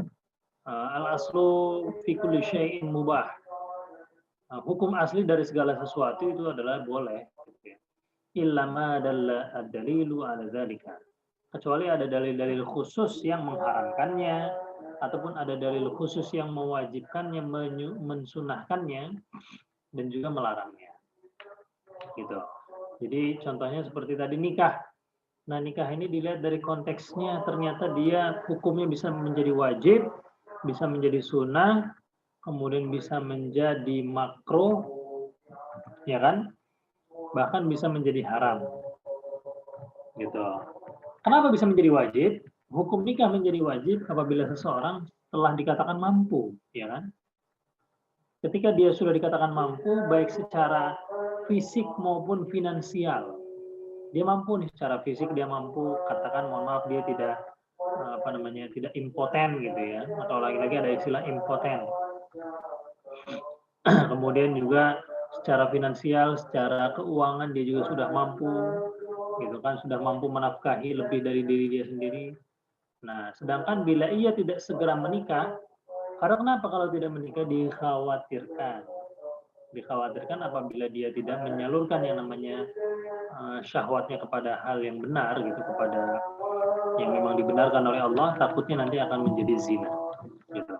al-aslu fi kulli syai'in mubah. Hukum asli dari segala sesuatu itu adalah boleh. Illa ma dalla ad-dalilu ala dzalika. Kecuali ada dalil-dalil khusus yang mengharamkannya ataupun ada dalil khusus yang mewajibkannya, mensunahkannya dan juga melarangnya. Gitu. Jadi contohnya seperti tadi nikah. Nah, nikah ini dilihat dari konteksnya, ternyata dia hukumnya bisa menjadi wajib, bisa menjadi sunnah, kemudian bisa menjadi makruh, ya kan? Bahkan bisa menjadi haram. Gitu. Kenapa bisa menjadi wajib? Hukum nikah menjadi wajib apabila seseorang telah dikatakan mampu, ya kan? Ketika dia sudah dikatakan mampu, baik secara fisik maupun finansial, dia mampu nih secara fisik, dia mampu, katakan mohon maaf dia tidak tidak impoten gitu ya, atau lagi-lagi ada istilah impoten. Kemudian juga secara finansial, secara keuangan dia juga sudah mampu, gitu kan, sudah mampu menafkahi lebih dari diri dia sendiri. Nah, sedangkan bila ia tidak segera menikah, karena kenapa kalau tidak menikah dikhawatirkan apabila dia tidak menyalurkan yang namanya syahwatnya kepada hal yang benar gitu, kepada yang memang dibenarkan oleh Allah, takutnya nanti akan menjadi zina gitu.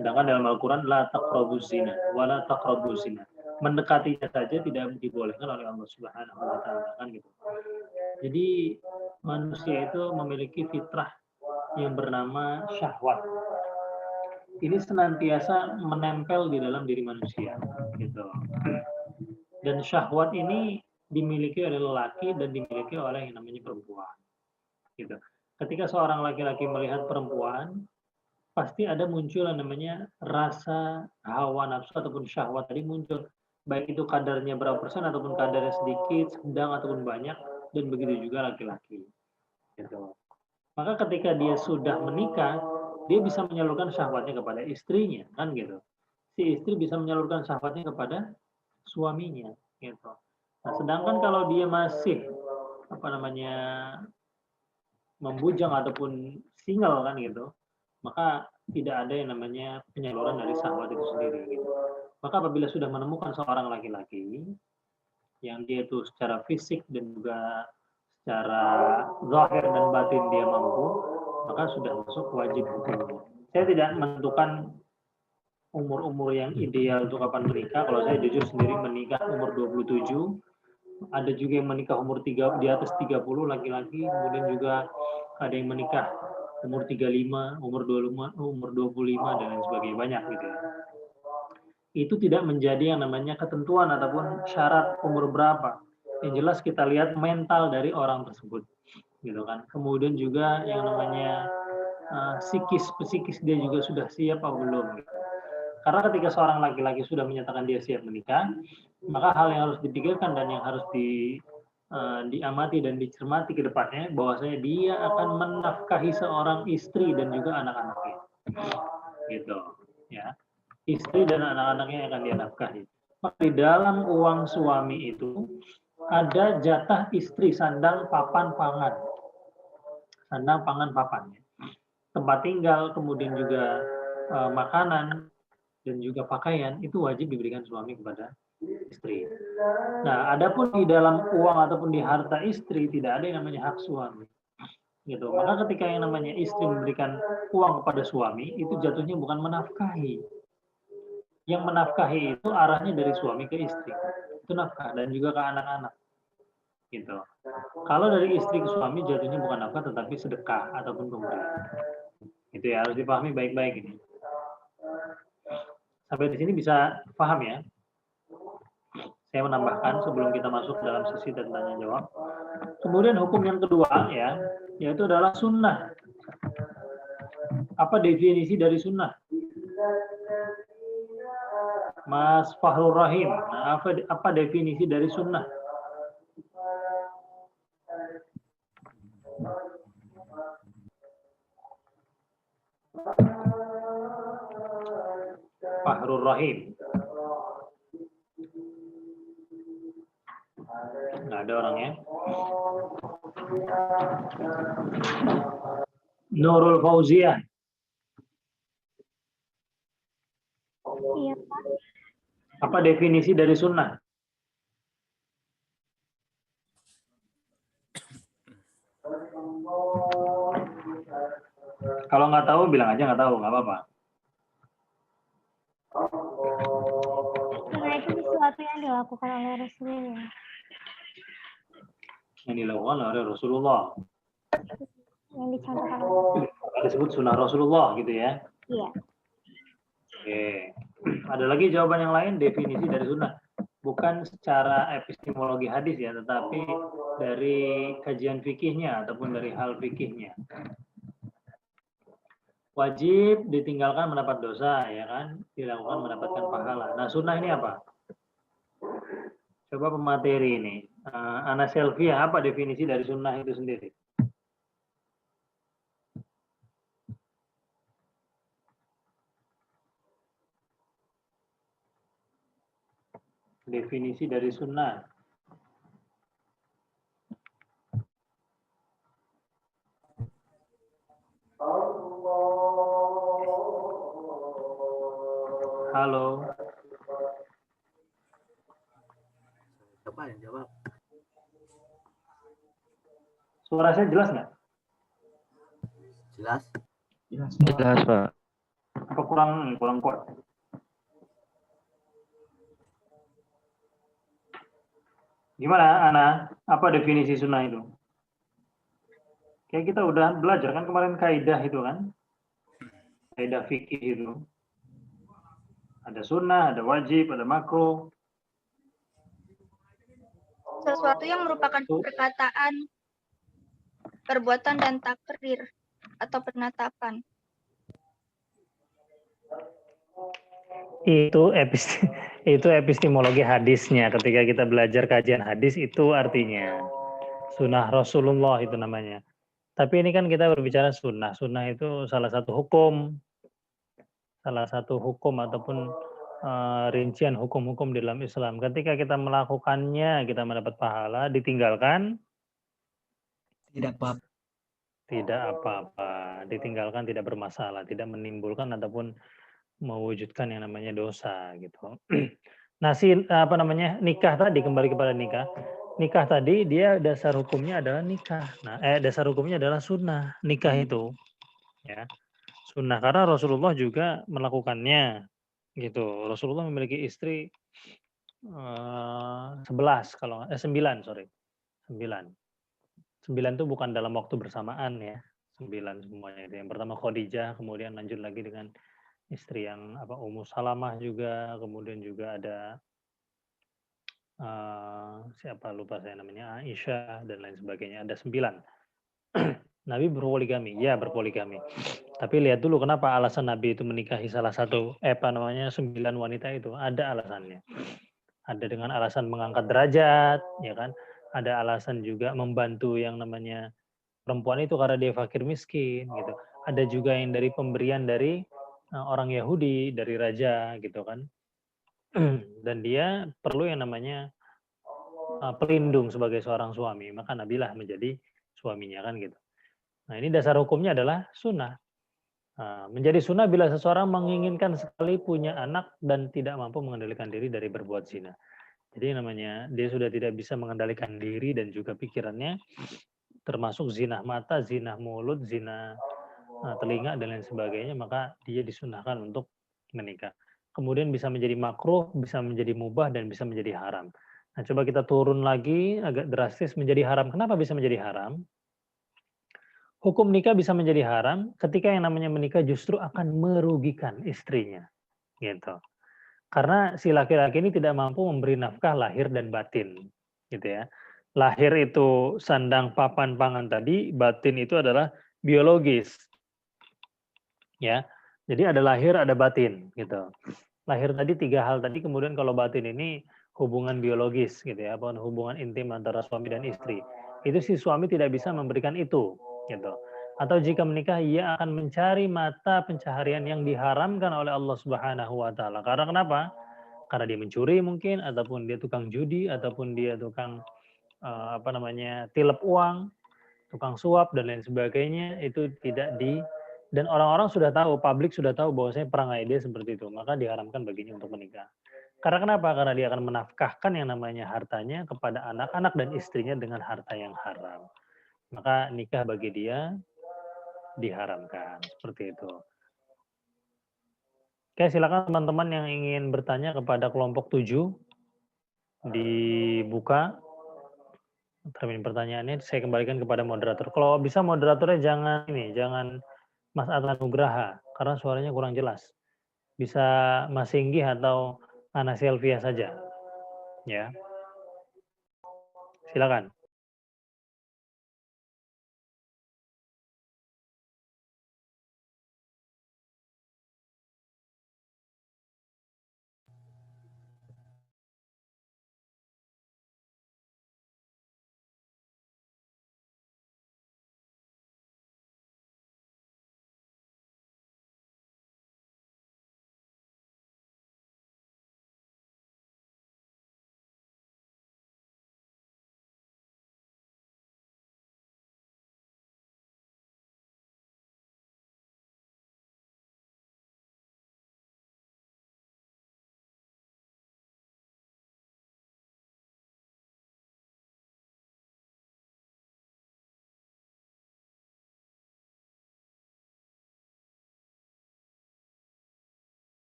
Sedangkan dalam Al-Quran la taqrabuz zina wala taqrabuz zina, mendekatinya saja tidak dibolehkan oleh Allah Subhanahu wa taala kan gitu. Jadi manusia itu memiliki fitrah yang bernama syahwat. Ini senantiasa menempel di dalam diri manusia gitu. Dan syahwat ini dimiliki oleh lelaki dan dimiliki oleh yang namanya perempuan gitu. Ketika seorang laki-laki melihat perempuan, pasti ada muncul yang namanya rasa hawa nafsu ataupun syahwat tadi muncul, baik itu kadarnya berapa persen ataupun kadarnya sedikit, sedang ataupun banyak, dan begitu juga laki-laki gitu. Maka ketika dia sudah menikah, dia bisa menyalurkan syahwatnya kepada istrinya, kan gitu. Si istri bisa menyalurkan syahwatnya kepada suaminya, gitu. Nah, sedangkan kalau dia masih membujang ataupun single kan gitu, maka tidak ada yang namanya penyaluran dari syahwat itu sendiri. Gitu. Maka apabila sudah menemukan seorang laki-laki yang dia itu secara fisik dan juga secara zahir dan batin dia mampu, maka sudah masuk wajib hukumnya. Saya tidak menentukan umur-umur yang ideal untuk kapan menikah. Kalau saya jujur sendiri menikah umur 27, ada juga yang menikah umur di atas 30 laki-laki, kemudian juga ada yang menikah umur 35, umur 25 dan lain sebagainya, banyak gitu ya. Itu tidak menjadi yang namanya ketentuan ataupun syarat umur berapa. Yang jelas kita lihat mental dari orang tersebut, gitu kan. Kemudian juga yang namanya psikis dia juga sudah siap atau belum. Gitu. Karena ketika seorang laki-laki sudah menyatakan dia siap menikah, maka hal yang harus dipikirkan dan yang harus diamati dan dicermati ke depannya, bahwasanya dia akan menafkahi seorang istri dan juga anak-anaknya. Gitu, ya. Istri dan anak-anaknya akan dia nafkahi. Maka di dalam uang suami itu ada jatah istri, sandang, papan, pangan. Sandang, pangan, papan. Tempat tinggal, kemudian juga makanan, dan juga pakaian, itu wajib diberikan suami kepada istri. Nah, adapun di dalam uang ataupun di harta istri, tidak ada yang namanya hak suami. Gitu. Maka ketika yang namanya istri memberikan uang kepada suami, itu jatuhnya bukan menafkahi. Yang menafkahi itu arahnya dari suami ke istri. Itu nafkah, dan juga ke anak-anak. Gitu. Kalau dari istri ke suami, jatuhnya bukan nafkah, tetapi sedekah ataupun pemberian. Itu ya, harus dipahami baik-baik ini. Sampai di sini bisa paham ya? Saya menambahkan sebelum kita masuk dalam sesi tanya jawab. Kemudian hukum yang kedua ya, yaitu adalah sunnah. Apa definisi dari sunnah? Mas Fahrul Rahim, nah, apa definisi dari sunnah? Fahrul Rahim. Nggak ada orangnya. Nurul Fauziah. Iya, Pak. Apa definisi dari sunnah? Kalau nggak tahu, bilang aja nggak tahu, nggak apa-apa. Sunnah itu sesuatu yang dilakukan oleh Rasulullah. Yang dilakukan oleh Rasulullah. Yang dicontohkan oleh Rasulullah. Disebut sunnah Rasulullah gitu ya? Iya. Oke. Ada lagi jawaban yang lain, definisi dari sunnah. Bukan secara epistemologi hadis ya, tetapi dari kajian fikihnya ataupun dari hal fikihnya. Wajib ditinggalkan mendapat dosa, ya kan? Dilakukan mendapatkan pahala. Nah, sunnah ini apa? Coba pemateri ini. Ana Selvia, apa definisi dari sunnah itu sendiri? Definisi dari sunnah. Halo. Siapa yang jawab? Suara saya jelas nggak? Jelas? Jelas, Pak. Apa kurang kuat? Gimana, Ana? Apa definisi sunnah itu? Kayak kita udah belajar kan kemarin kaidah itu kan? Kaidah fikih itu. Ada sunnah, ada wajib, ada makruh. Sesuatu yang merupakan perkataan, perbuatan, dan takrir atau penetapan. Itu epistemologi hadisnya. Ketika kita belajar kajian hadis itu artinya sunnah Rasulullah itu namanya. Tapi ini kan kita berbicara sunnah. Sunnah itu salah satu hukum ataupun rincian hukum-hukum di dalam Islam. Ketika kita melakukannya, kita mendapat pahala, ditinggalkan Tidak apa-apa. tidak apa-apa, ditinggalkan tidak bermasalah, tidak menimbulkan ataupun mewujudkan yang namanya dosa gitu. Nah, nikah tadi, kembali kepada nikah. Nikah tadi dia dasar hukumnya adalah nikah. Nah, dasar hukumnya adalah sunnah nikah itu, ya. Sunnah karena Rasulullah juga melakukannya gitu. Rasulullah memiliki istri 9 sorry. 9. 9 itu bukan dalam waktu bersamaan ya. 9 semuanya itu. Yang pertama Khadijah, kemudian lanjut lagi dengan istri yang Ummu Salamah juga, kemudian juga ada siapa lupa saya namanya, Aisyah dan lain sebagainya. Ada 9. Nabi berpoligami, ya berpoligami. Tapi lihat dulu kenapa alasan Nabi itu menikahi salah satu 9 wanita itu, ada alasannya. Ada dengan alasan mengangkat derajat, ya kan? Ada alasan juga membantu yang namanya perempuan itu karena dia fakir miskin gitu. Ada juga yang dari pemberian dari orang Yahudi, dari raja gitu kan. Dan dia perlu yang namanya pelindung sebagai seorang suami, maka Nabilah menjadi suaminya kan gitu. Nah, ini dasar hukumnya adalah sunnah. Menjadi sunnah bila seseorang menginginkan sekali punya anak dan tidak mampu mengendalikan diri dari berbuat zina. Jadi namanya dia sudah tidak bisa mengendalikan diri dan juga pikirannya, termasuk zina mata, zina mulut, zina telinga dan lain sebagainya, maka dia disunahkan untuk menikah. Kemudian bisa menjadi makruh, bisa menjadi mubah, dan bisa menjadi haram. Nah, coba kita turun lagi agak drastis menjadi haram. Kenapa bisa menjadi haram? Hukum nikah bisa menjadi haram ketika yang namanya menikah justru akan merugikan istrinya, gitu. Karena si laki-laki ini tidak mampu memberi nafkah lahir dan batin, gitu ya. Lahir itu sandang papan pangan tadi, batin itu adalah biologis, ya. Jadi ada lahir, ada batin, gitu. Lahir tadi 3 hal tadi, kemudian kalau batin ini hubungan biologis, gitu ya, hubungan intim antara suami dan istri. Itu si suami tidak bisa memberikan itu, gitu. Atau jika menikah, ia akan mencari mata pencaharian yang diharamkan oleh Allah Subhanahu wa taala. Karena kenapa? Karena dia mencuri mungkin, ataupun dia tukang judi, ataupun dia tukang tilep uang, tukang suap dan lain sebagainya, itu tidak dan orang-orang sudah tahu, publik sudah tahu bahwasanya perangai dia seperti itu, maka diharamkan baginya untuk menikah. Karena kenapa? Karena dia akan menafkahkan yang namanya hartanya kepada anak-anak dan istrinya dengan harta yang haram. Maka nikah bagi dia diharamkan, seperti itu. Oke, silakan teman-teman yang ingin bertanya kepada kelompok 7 dibuka termin pertanyaannya, saya kembalikan kepada moderator. Kalau bisa moderatornya jangan Mas Adnan Nugraha, karena suaranya kurang jelas. Bisa Mas Singgih atau Ana Selvia saja. Ya. Silakan.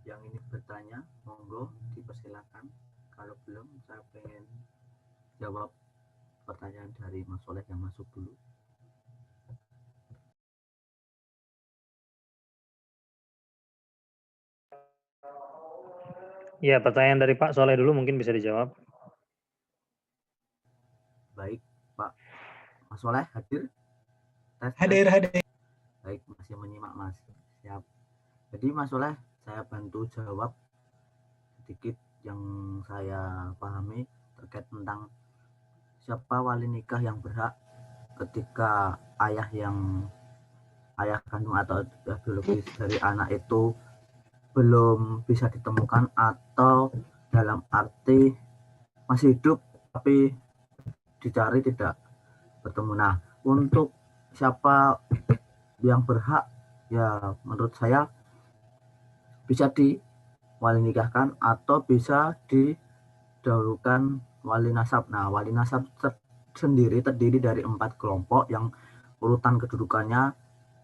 Yang ini bertanya, monggo dipersilakan. Kalau belum, saya pengen jawab pertanyaan dari Mas Soleh yang masuk dulu. Ya, pertanyaan dari Pak Soleh dulu mungkin bisa dijawab. Baik, Pak. Mas Soleh hadir? Hadir. Baik, masih menyimak Mas. Siap. Jadi Mas Soleh, saya bantu jawab sedikit yang saya pahami terkait tentang siapa wali nikah yang berhak ketika ayah kandung atau biologis dari anak itu belum bisa ditemukan atau dalam arti masih hidup tapi dicari tidak bertemu. Nah, untuk siapa yang berhak, ya menurut saya bisa wali nikahkan atau bisa didahulukan wali nasab. Nah, wali nasab sendiri terdiri dari 4 kelompok yang urutan kedudukannya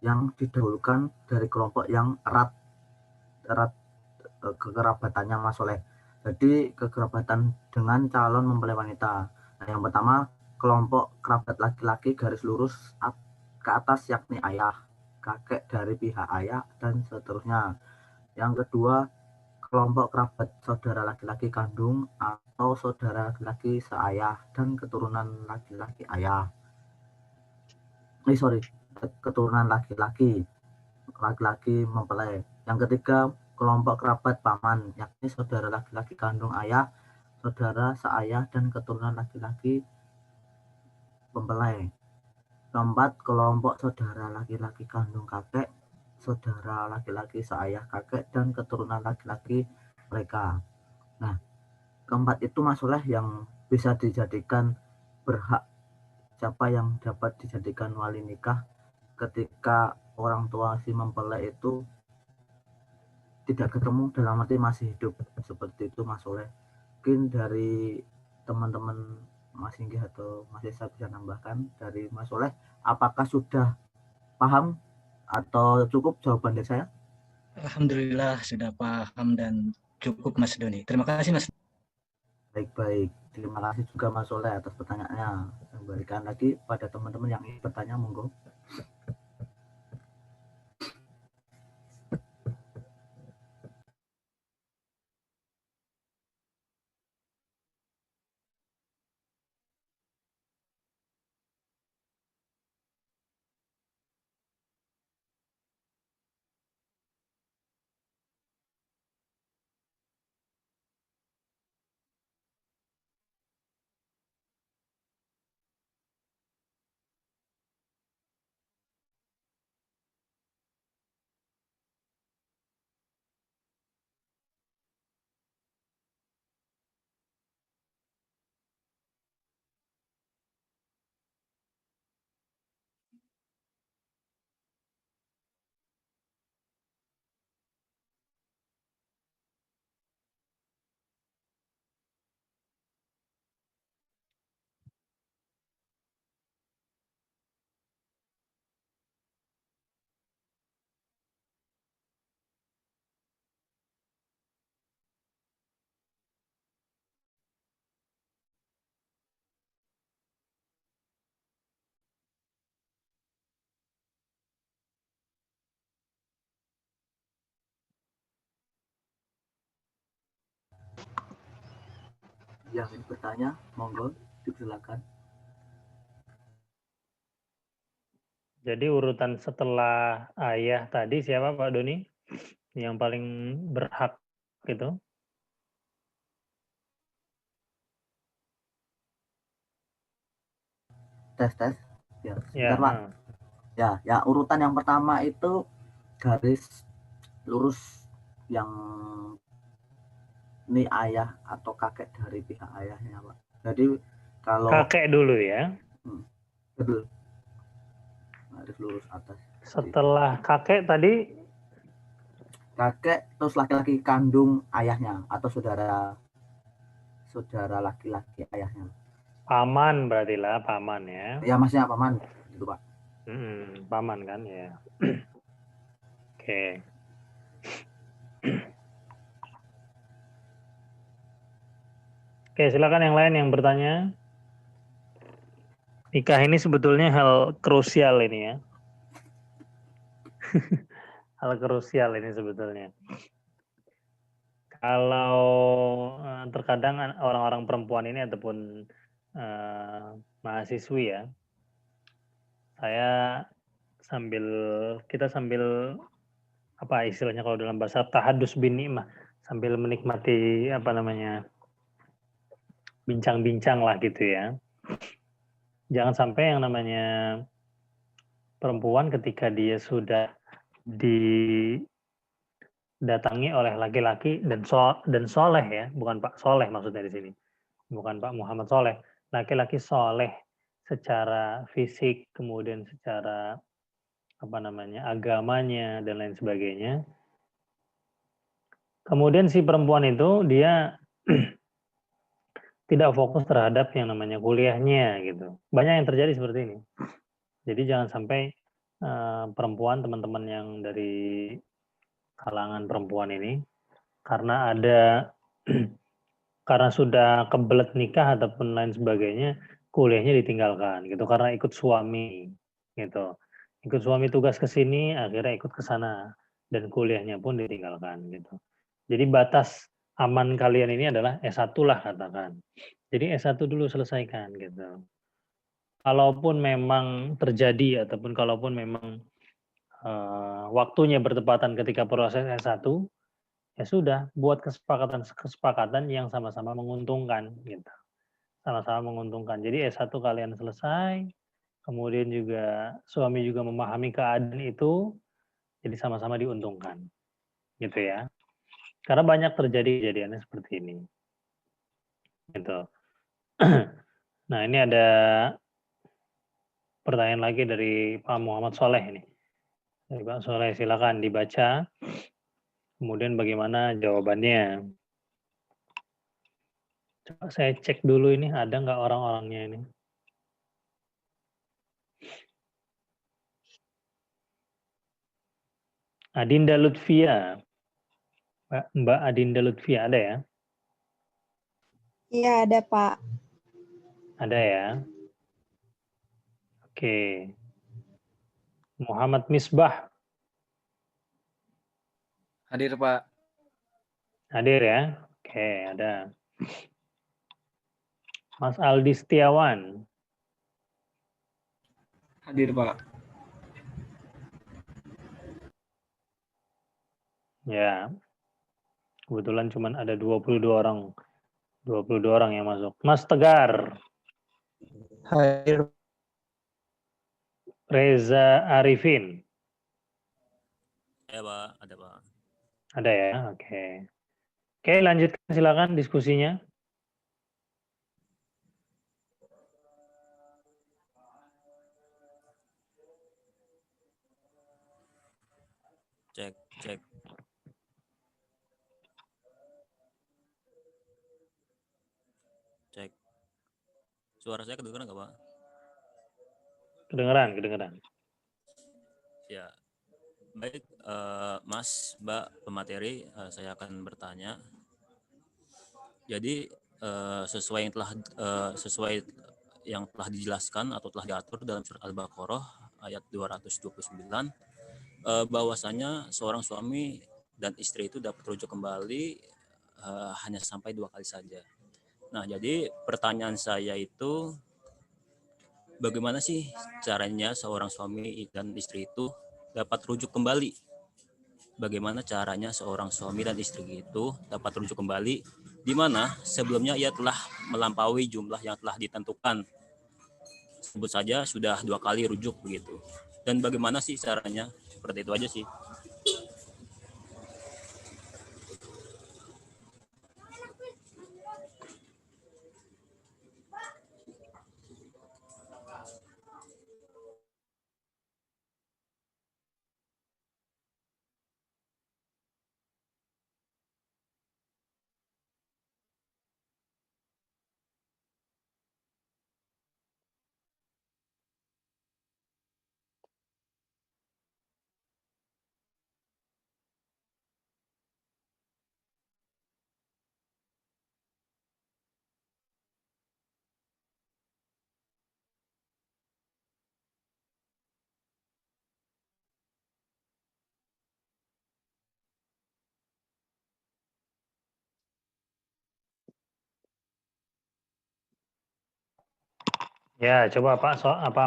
yang didahulukan dari kelompok yang erat kekerabatannya Mas Soleh. Jadi kekerabatan dengan calon mempelai wanita. Nah, yang pertama kelompok kerabat laki-laki garis lurus ke atas yakni ayah, kakek dari pihak ayah dan seterusnya. Yang kedua kelompok kerabat saudara laki-laki kandung atau saudara laki-laki seayah dan keturunan laki-laki ayah. Keturunan laki-laki mempelai. Yang ketiga kelompok kerabat paman, yakni saudara laki-laki kandung ayah, saudara seayah, dan keturunan laki-laki mempelai. Keempat, kelompok saudara laki-laki kandung kakek, saudara laki-laki seayah kakek, dan keturunan laki-laki mereka. Nah, keempat itu masalah yang bisa dijadikan berhak, siapa yang dapat dijadikan wali nikah ketika orang tua si mempelai itu tidak ketemu dalam arti masih hidup. Seperti itu Mas Soleh. Mungkin dari teman-teman Mas Inggih atau Mas Esa bisa nambahkan dari Mas Soleh, apakah sudah paham atau cukup jawaban dari saya? Alhamdulillah sudah paham dan cukup Mas Doni. Terima kasih Mas. Baik-baik. Terima kasih juga Mas Soleh atas pertanyaannya. Saya berikan lagi pada teman-teman yang ingin bertanya, monggo. Yang ingin bertanya, monggo silakan. Jadi urutan setelah ayah tadi siapa Pak Doni? Yang paling berhak gitu? Tes. Ya, Ya, sebentar Pak. Ya, urutan yang pertama itu garis lurus yang ini ayah atau kakek dari pihak ayahnya Pak. Jadi kalau kakek dulu ya. betul, garis lurus atas. Setelah kakek tadi Kakek terus laki-laki kandung ayahnya atau saudara laki-laki ayahnya. paman berarti lah, paman ya. Ya maksudnya paman gitu Pak. Paman kan ya. Oke. Oke, silakan yang lain yang bertanya. Nikah ini sebetulnya hal krusial ini ya. Hal krusial ini sebetulnya. Kalau terkadang orang-orang perempuan ini ataupun mahasiswi ya, kita sambil apa istilahnya kalau dalam bahasa tahadus bin ni'mah, sambil menikmati apa namanya bincang-bincang lah gitu ya. Jangan sampai yang namanya perempuan ketika dia sudah didatangi oleh laki-laki dan soleh ya, bukan Pak Soleh maksudnya di sini, bukan Pak Muhammad Soleh, laki-laki soleh secara fisik, kemudian secara apa namanya agamanya dan lain sebagainya. Kemudian si perempuan itu dia tidak fokus terhadap yang namanya kuliahnya gitu. Banyak yang terjadi seperti ini. Jadi jangan sampai perempuan, teman-teman yang dari kalangan perempuan ini, karena ada karena sudah kebelet nikah ataupun lain sebagainya, kuliahnya ditinggalkan gitu karena ikut suami gitu. Ikut suami tugas ke sini, akhirnya ikut ke sana dan kuliahnya pun ditinggalkan gitu. Jadi batas aman kalian ini adalah S1 lah katakan. Jadi S1 dulu selesaikan gitu. Kalaupun memang terjadi ataupun kalaupun memang waktunya bertepatan ketika proses S1, ya sudah buat kesepakatan yang sama-sama menguntungkan gitu. Sama-sama menguntungkan. Jadi S1 kalian selesai, kemudian juga suami juga memahami keadaan itu, jadi sama-sama diuntungkan. Gitu ya. Karena banyak terjadi kejadiannya seperti ini. Gitu. Nah, ini ada pertanyaan lagi dari Pak Muhammad Soleh ini. Dari Pak Soleh, silakan dibaca. Kemudian bagaimana jawabannya? Coba saya cek dulu ini ada nggak orang-orangnya ini. Adinda Lutfia. Mbak Adinda Lutfia ada ya? Iya, ada Pak. Ada ya? Oke. Muhammad Misbah. Hadir Pak. Hadir ya? Oke, ada. Mas Aldi Setiawan. Hadir Pak. Ya. Kebetulan cuma ada 22 orang. 22 orang yang masuk. Mas Tegar. Hadir. Reza Arifin. Ya Pak, ada Pak. Ada ya? Oke. Oke, lanjutkan silakan diskusinya. Cek, cek. Cek. Suara saya kedengeran nggak Pak? Kedengeran. Ya. Baik, Mas, Mbak pemateri, saya akan bertanya. Jadi sesuai yang telah dijelaskan atau telah diatur dalam surat Al-Baqarah ayat 229, bahwasanya seorang suami dan istri itu dapat rujuk kembali hanya sampai 2 kali saja. Nah, jadi pertanyaan saya itu, bagaimana sih caranya seorang suami dan istri itu dapat rujuk kembali? Bagaimana caranya seorang suami dan istri itu dapat rujuk kembali, di mana sebelumnya ia telah melampaui jumlah yang telah ditentukan. Sebut saja sudah 2 kali rujuk begitu. Dan bagaimana sih caranya? Seperti itu aja sih. Ya, coba Pak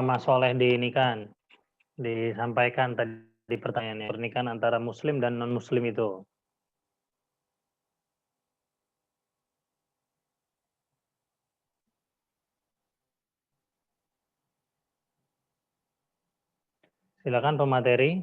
Mas Soleh disampaikan tadi di pertanyaannya, pernikahan antara muslim dan non-muslim itu. Silakan pemateri.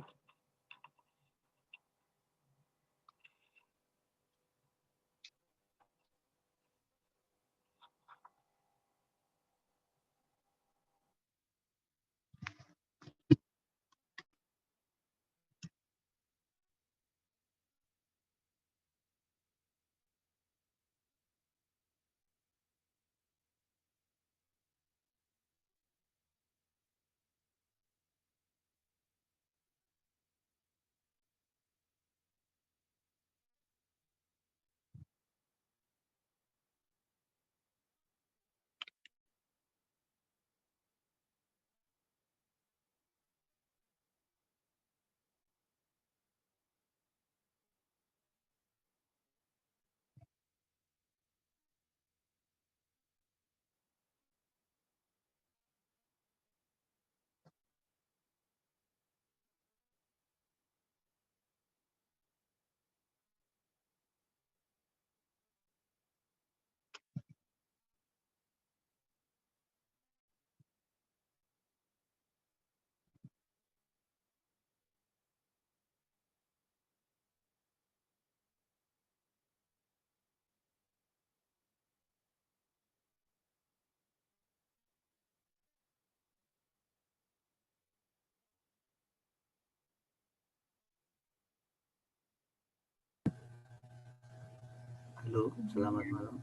Halo, selamat malam.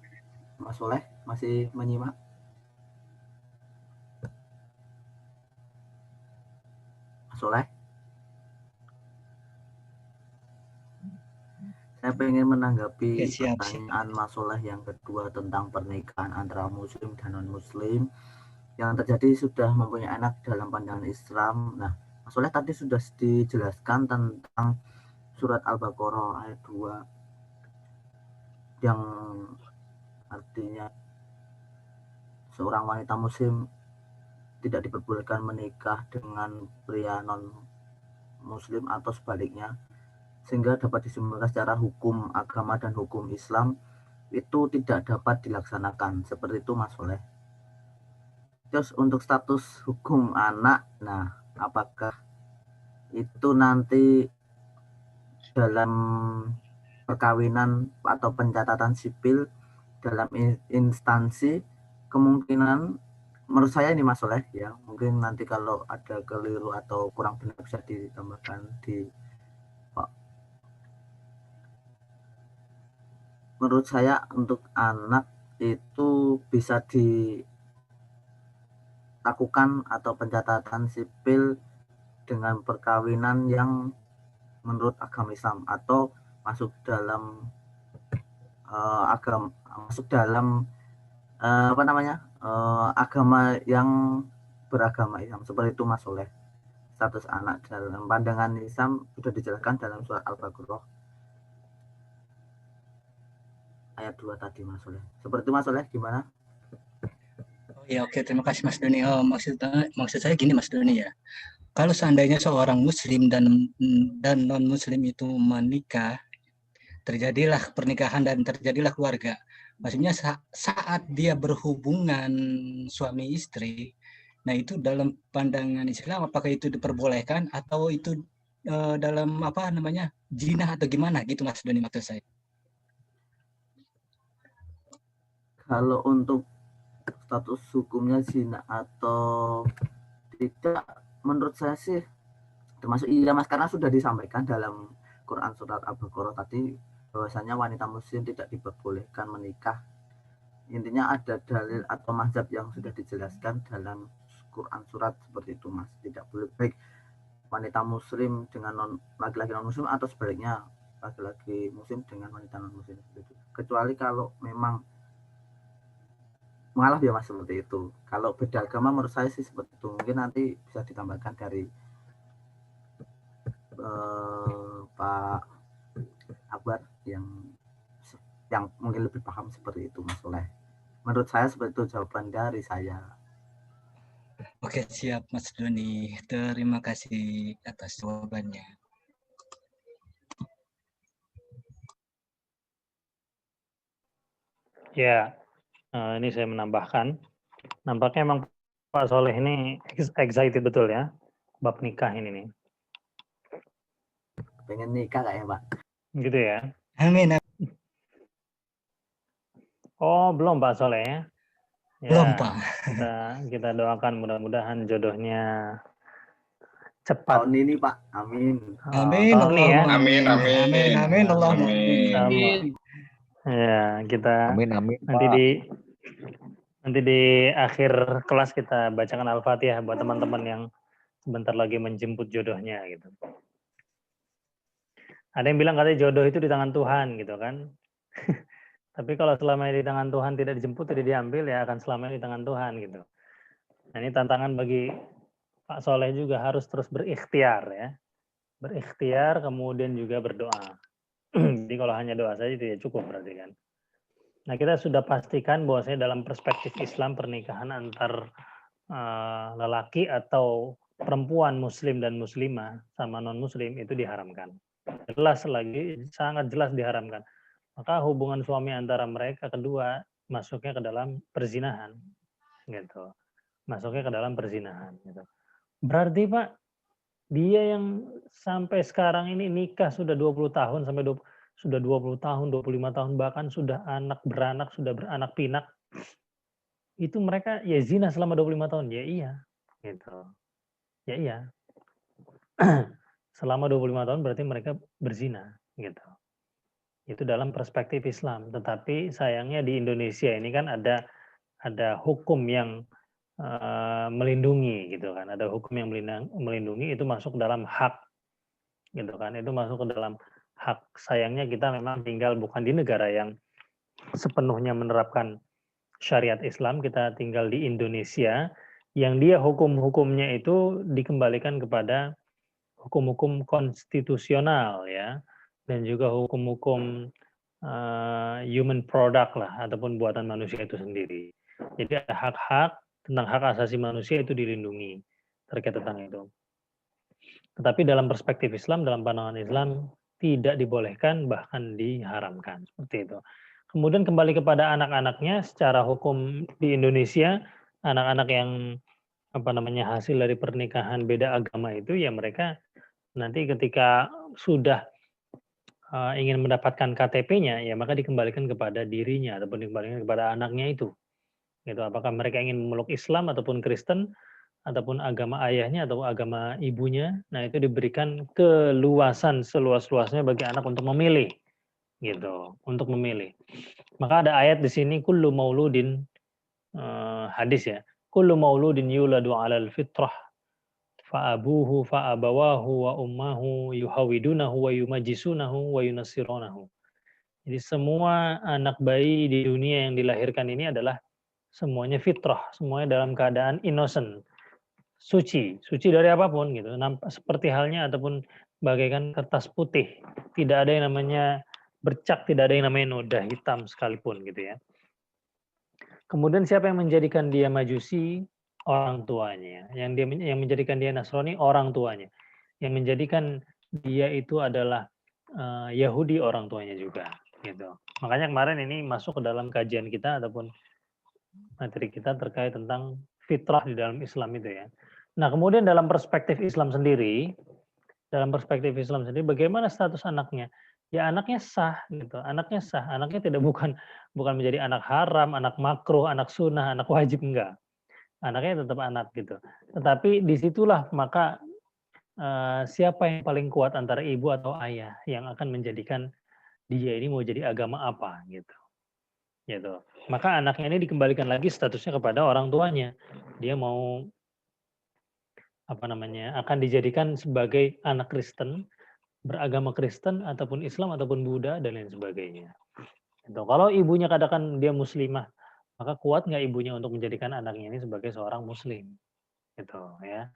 Mas Soleh masih menyimak? Mas Soleh? Saya pengen menanggapi pertanyaan Mas Soleh yang kedua tentang pernikahan antara muslim dan non-muslim yang terjadi sudah mempunyai anak dalam pandangan Islam. Nah, Mas Soleh tadi sudah dijelaskan tentang surat Al-Baqarah ayat 2 yang artinya seorang wanita muslim tidak diperbolehkan menikah dengan pria non-muslim atau sebaliknya, sehingga dapat disimpulkan secara hukum agama dan hukum Islam itu tidak dapat dilaksanakan. Seperti itu Mas Soleh. Terus untuk status hukum anak, nah apakah itu nanti dalam perkawinan atau pencatatan sipil dalam instansi, kemungkinan menurut saya ini Mas Soleh ya, mungkin nanti kalau ada keliru atau kurang benar bisa ditambahkan di Pak. Menurut saya untuk anak itu bisa dilakukan atau pencatatan sipil dengan perkawinan yang menurut agama Islam atau masuk dalam agama yang beragama Islam, seperti itu Mas Soleh. Status anak dalam pandangan Islam sudah dijelaskan dalam surat Al-Baqarah ayat 2 tadi Mas Soleh. Seperti itu Mas Soleh, gimana? Oh ya, oke, terima kasih Mas Doni. Maksud saya gini Mas Doni ya. Kalau seandainya seorang muslim dan non-muslim itu menikah, terjadilah pernikahan dan terjadilah keluarga. Maksudnya saat dia berhubungan suami istri, nah itu dalam pandangan Islam apakah itu diperbolehkan atau itu dalam apa namanya zina atau gimana gitu Mas Doni maksud saya. Kalau untuk status hukumnya zina atau tidak, menurut saya sih termasuk iya Mas, karena sudah disampaikan dalam Quran surat Al-Baqarah tadi bahwasanya wanita muslim tidak diperbolehkan menikah. Intinya ada dalil atau mazhab yang sudah dijelaskan dalam Quran surat seperti itu Mas. Tidak boleh baik wanita muslim dengan laki-laki non muslim atau sebaliknya laki-laki muslim dengan wanita non muslim, kecuali kalau memang malah ya Mas seperti itu. Kalau beda agama menurut saya sih seperti itu. Mungkin nanti bisa ditambahkan dari Pak Akbar yang mungkin lebih paham seperti itu Mas Soleh. Menurut saya seperti itu jawaban dari saya. Oke, siap Mas Doni. Terima kasih atas jawabannya. Ya, ini saya menambahkan. Nampaknya emang Pak Soleh ini excited betul ya, bab nikah ini nih. Pengen nikah nggak ya, Pak? Gitu ya. Amin. Oh, belum Pak Soleh ya? Belum, Ya, Pak. kita doakan mudah-mudahan jodohnya cepat. Tahun ini, Pak. Amin. Amin. tahun ini ya. Amin. Amin. Amin. Allahumma amin. Ya, kita Amin, nanti di akhir kelas kita bacakan Al-Fatihah buat teman-teman yang sebentar lagi menjemput jodohnya gitu. Ada yang bilang katanya jodoh itu di tangan Tuhan gitu kan. Tapi kalau selama di tangan Tuhan tidak dijemput, tidak diambil, ya akan selamanya di tangan Tuhan gitu. Nah, ini tantangan bagi Pak Soleh juga, harus terus berikhtiar ya. Berikhtiar kemudian juga berdoa. Jadi kalau hanya doa saja tidak cukup berarti kan. Nah, kita sudah pastikan bahwasanya dalam perspektif Islam pernikahan antar lelaki atau perempuan muslim dan muslimah sama non muslim itu diharamkan. Jelas lagi, sangat jelas diharamkan. Maka hubungan suami antara mereka kedua masuknya ke dalam perzinahan gitu. Masuknya ke dalam perzinahan gitu. Berarti Pak, dia yang sampai sekarang ini nikah sudah 20 tahun sampai sudah 20 tahun, 25 tahun, bahkan sudah beranak, sudah beranak pinak. Itu mereka ya zina selama 25 tahun. Ya iya. Gitu. Ya iya. Selama 25 tahun berarti mereka berzina gitu. Itu dalam perspektif Islam. Tetapi sayangnya di Indonesia ini kan ada hukum yang melindungi gitu kan. Ada hukum yang melindungi, itu masuk dalam hak gitu kan. Itu masuk ke dalam hak. Sayangnya kita memang tinggal bukan di negara yang sepenuhnya menerapkan syariat Islam, kita tinggal di Indonesia yang dia hukum-hukumnya itu dikembalikan kepada hukum-hukum konstitusional ya, dan juga hukum-hukum human product lah, ataupun buatan manusia itu sendiri. Jadi ada hak-hak tentang hak asasi manusia itu dilindungi terkait tentang itu. Tetapi dalam perspektif Islam, dalam pandangan Islam, tidak dibolehkan, bahkan diharamkan. Seperti itu. Kemudian kembali kepada anak-anaknya, secara hukum di Indonesia, anak-anak yang hasil dari pernikahan beda agama itu, ya mereka nanti ketika sudah ingin mendapatkan KTP-nya, ya maka dikembalikan kepada dirinya ataupun dikembalikan kepada anaknya itu. Gitu. Apakah mereka ingin memeluk Islam ataupun Kristen ataupun agama ayahnya atau agama ibunya, nah itu diberikan keluasan seluas-luasnya bagi anak untuk memilih. Gitu, untuk memilih. Maka ada ayat di sini, kullu mauludin, hadis ya, kullu mauludin yuladu 'alal fitrah fa'abuhu fa'abawahu wa ummahu yuhawidunahu wa yumajjisunahu wa yunassirunahu. Jadi semua anak bayi di dunia yang dilahirkan ini adalah semuanya fitrah, semuanya dalam keadaan innocent, suci dari apapun gitu. Seperti halnya ataupun bagaikan kertas putih, tidak ada yang namanya bercak, tidak ada yang namanya noda hitam sekalipun gitu ya. Kemudian siapa yang menjadikan dia majusi? Orang tuanya. Yang menjadikan dia Nasrani, orang tuanya. Yang menjadikan dia itu adalah Yahudi, orang tuanya juga gitu. Makanya kemarin ini masuk ke dalam kajian kita ataupun materi kita terkait tentang fitrah di dalam Islam itu ya. Nah, kemudian dalam perspektif Islam sendiri, bagaimana status anaknya? Ya anaknya sah gitu. Anaknya sah. Anaknya tidak bukan menjadi anak haram, anak makruh, anak sunnah, anak wajib, enggak. Anaknya tetap anak gitu. Tetapi disitulah maka siapa yang paling kuat antara ibu atau ayah yang akan menjadikan dia ini mau jadi agama apa gitu. Gitu. Maka anaknya ini dikembalikan lagi statusnya kepada orang tuanya. Dia mau akan dijadikan sebagai anak Kristen, beragama Kristen ataupun Islam ataupun Buddha dan lain sebagainya. Gitu. Kalau ibunya katakan dia muslimah, maka kuat nggak ibunya untuk menjadikan anaknya ini sebagai seorang muslim, gitu ya.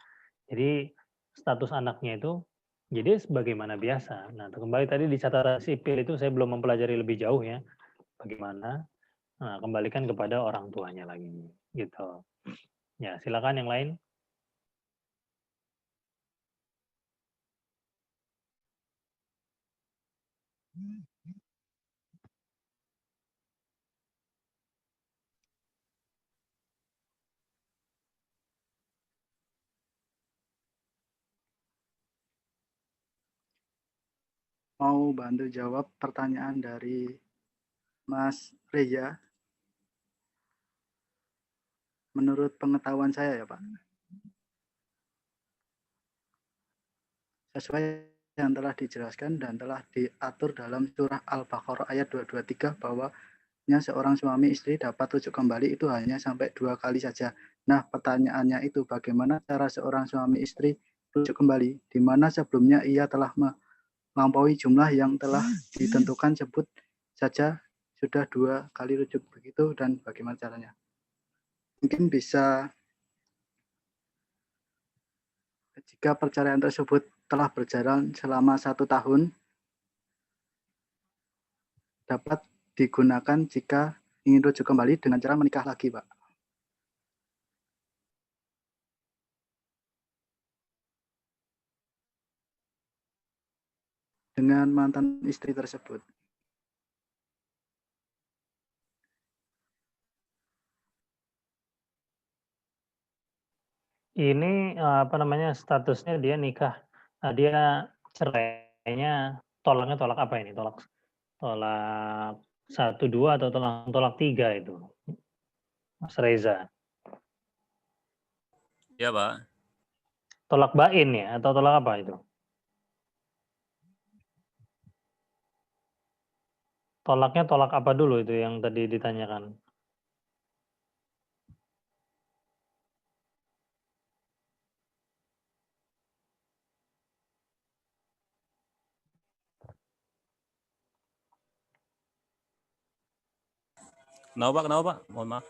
Jadi status anaknya itu jadi sebagaimana biasa. Nah, kembali tadi di catatan sipil itu saya belum mempelajari lebih jauh ya, bagaimana. Nah, kembalikan kepada orang tuanya lagi, gitu. Ya, silakan yang lain. Mau bantu jawab pertanyaan dari Mas Reza? Menurut pengetahuan saya ya Pak, sesuai yang telah dijelaskan dan telah diatur dalam surah Al-Baqarah ayat 223 bahwanya seorang suami istri dapat rujuk kembali itu hanya sampai 2 kali saja. Nah, pertanyaannya itu bagaimana cara seorang suami istri rujuk kembali, di mana sebelumnya ia telah melampaui jumlah yang telah ditentukan, sebut saja sudah 2 kali rujuk begitu, dan bagaimana caranya? Mungkin bisa, jika perceraian tersebut telah berjalan selama 1 tahun, dapat digunakan jika ingin rujuk kembali dengan cara menikah lagi, Pak. Dengan mantan istri tersebut. Ini apa namanya, statusnya dia nikah, dia cerainya tolaknya tolak apa ini? Tolak 1, 2 atau tolak 3 itu? Mas Reza. Ya, Pak. Tolak bain ya atau tolak apa itu? Tolaknya tolak apa dulu itu yang tadi ditanyakan? Kenapa, Pak? Mohon maaf.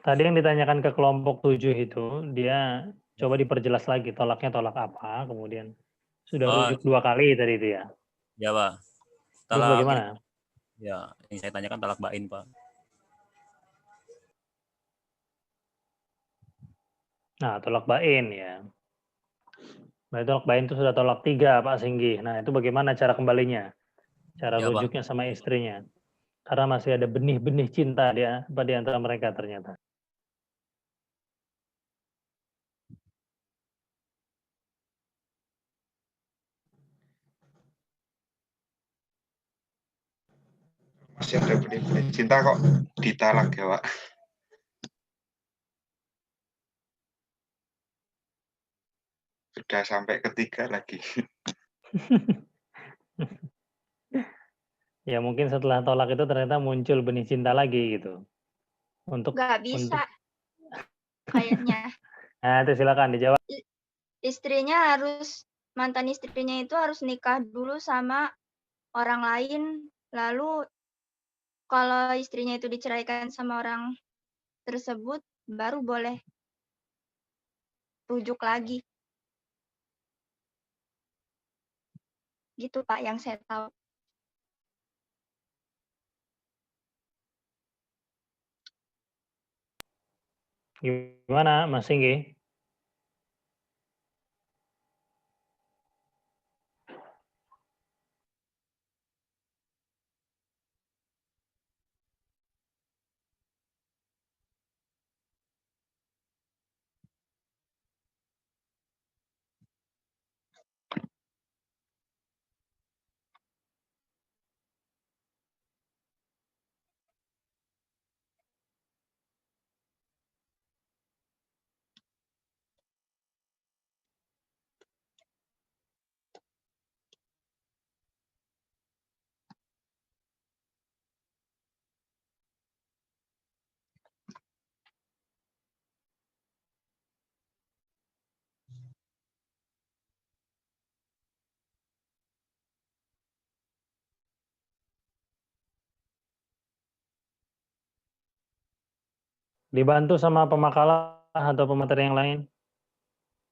Tadi yang ditanyakan ke kelompok 7 itu, dia coba diperjelas lagi tolaknya tolak apa, kemudian sudah rujuk 2 kali tadi itu ya? Ya, Pak. Terus Talak bagaimana? ya, yang saya tanyakan talak bain, Pak. Nah, tolak bain ya. Berarti tolak bain itu sudah tolak 3 Pak Singgi. Nah, itu bagaimana cara kembalinya? Cara Ya, Pak. rujuknya sama istrinya? Karena masih ada benih-benih cinta di antara mereka ternyata. Masih ada benih-benih cinta kok ditalak ya, Pak. Sudah sampai ketiga lagi. Ya mungkin setelah tolak itu ternyata muncul benih cinta lagi gitu. Nggak bisa. Kayaknya. Nah, itu silakan dijawab. Mantan istrinya itu harus nikah dulu sama orang lain, lalu kalau istrinya itu diceraikan sama orang tersebut, baru boleh rujuk lagi. Gitu Pak yang saya tahu. Gimana Mas Singgi? Dibantu sama pemakalah atau pemateri yang lain?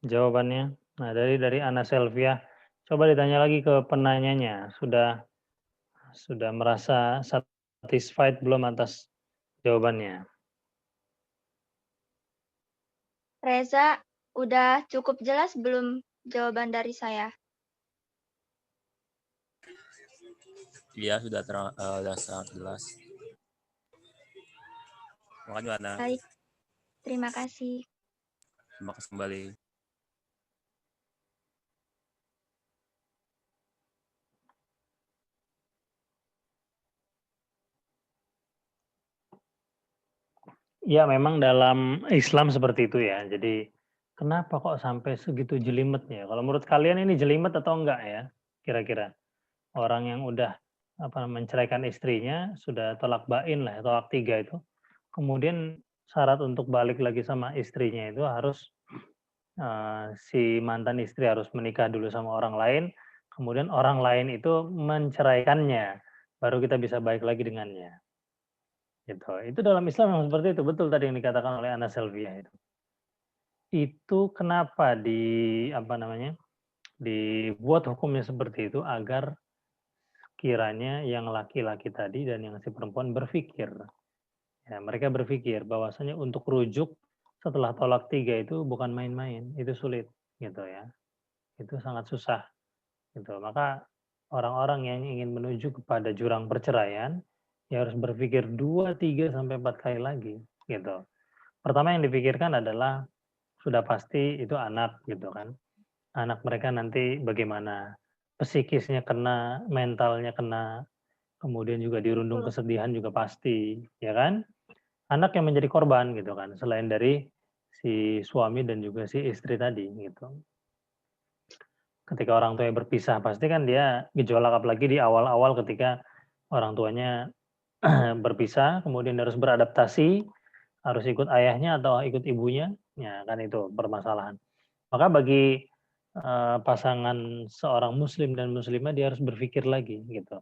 Jawabannya. Nah, dari Ana Selvia. Coba ditanya lagi ke penanyanya. Sudah merasa satisfied belum atas jawabannya? Reza, udah cukup jelas belum jawaban dari saya? Iya, sudah sangat jelas. Makanya Ana. Baik, terima kasih. Terima kasih kembali. Ya, memang dalam Islam seperti itu ya. Jadi kenapa kok sampai segitu jelimetnya? Kalau menurut kalian ini jelimet atau enggak ya? Kira-kira orang yang udah menceraikan istrinya sudah tolak bain lah, tolak 3 itu. Kemudian syarat untuk balik lagi sama istrinya itu harus si mantan istri harus menikah dulu sama orang lain, kemudian orang lain itu menceraikannya, baru kita bisa balik lagi dengannya. Gitu. Itu dalam Islam memang seperti itu, betul tadi yang dikatakan oleh Ana Selvia itu. Itu kenapa dibuat hukumnya seperti itu agar kiranya yang laki-laki tadi dan yang si perempuan berpikir. Ya, mereka berpikir bahwasanya untuk rujuk setelah tolak 3 itu bukan main-main, itu sulit gitu ya. Itu sangat susah gitu. Maka orang-orang yang ingin menuju kepada jurang perceraian ya harus berpikir 2, 3 sampai 4 kali lagi gitu. Pertama yang dipikirkan adalah sudah pasti itu anak gitu kan. Anak mereka nanti bagaimana, psikisnya kena, mentalnya kena, kemudian juga dirundung kesedihan juga pasti, ya kan? Anak yang menjadi korban gitu kan, selain dari si suami dan juga si istri tadi gitu. Ketika orang tuanya berpisah pasti kan dia gejolak, apalagi di awal-awal ketika orang tuanya berpisah, kemudian harus beradaptasi, harus ikut ayahnya atau ikut ibunya, ya kan itu permasalahan. Maka bagi pasangan seorang muslim dan muslimah dia harus berpikir lagi gitu.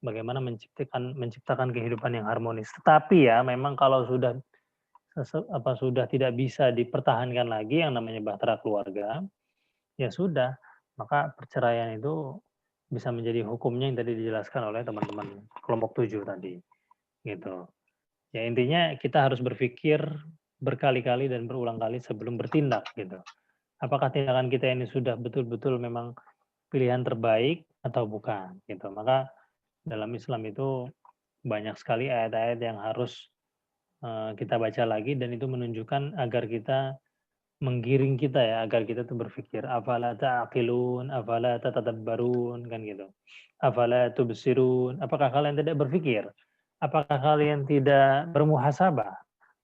Bagaimana menciptakan kehidupan yang harmonis. Tetapi ya memang kalau sudah tidak bisa dipertahankan lagi yang namanya bahtera keluarga, ya sudah, maka perceraian itu bisa menjadi hukumnya yang tadi dijelaskan oleh teman-teman kelompok 7 tadi, gitu. Ya intinya kita harus berpikir berkali-kali dan berulang kali sebelum bertindak gitu. Apakah tindakan kita ini sudah betul-betul memang pilihan terbaik atau bukan gitu. Maka dalam Islam itu banyak sekali ayat-ayat yang harus kita baca lagi dan itu menunjukkan agar kita menggiring kita ya, agar kita tuh berpikir, "Afala ta'qilun, afala tatadabbarun," kan gitu. "Afala tubsirun," apakah kalian tidak berpikir? Apakah kalian tidak bermuhasabah?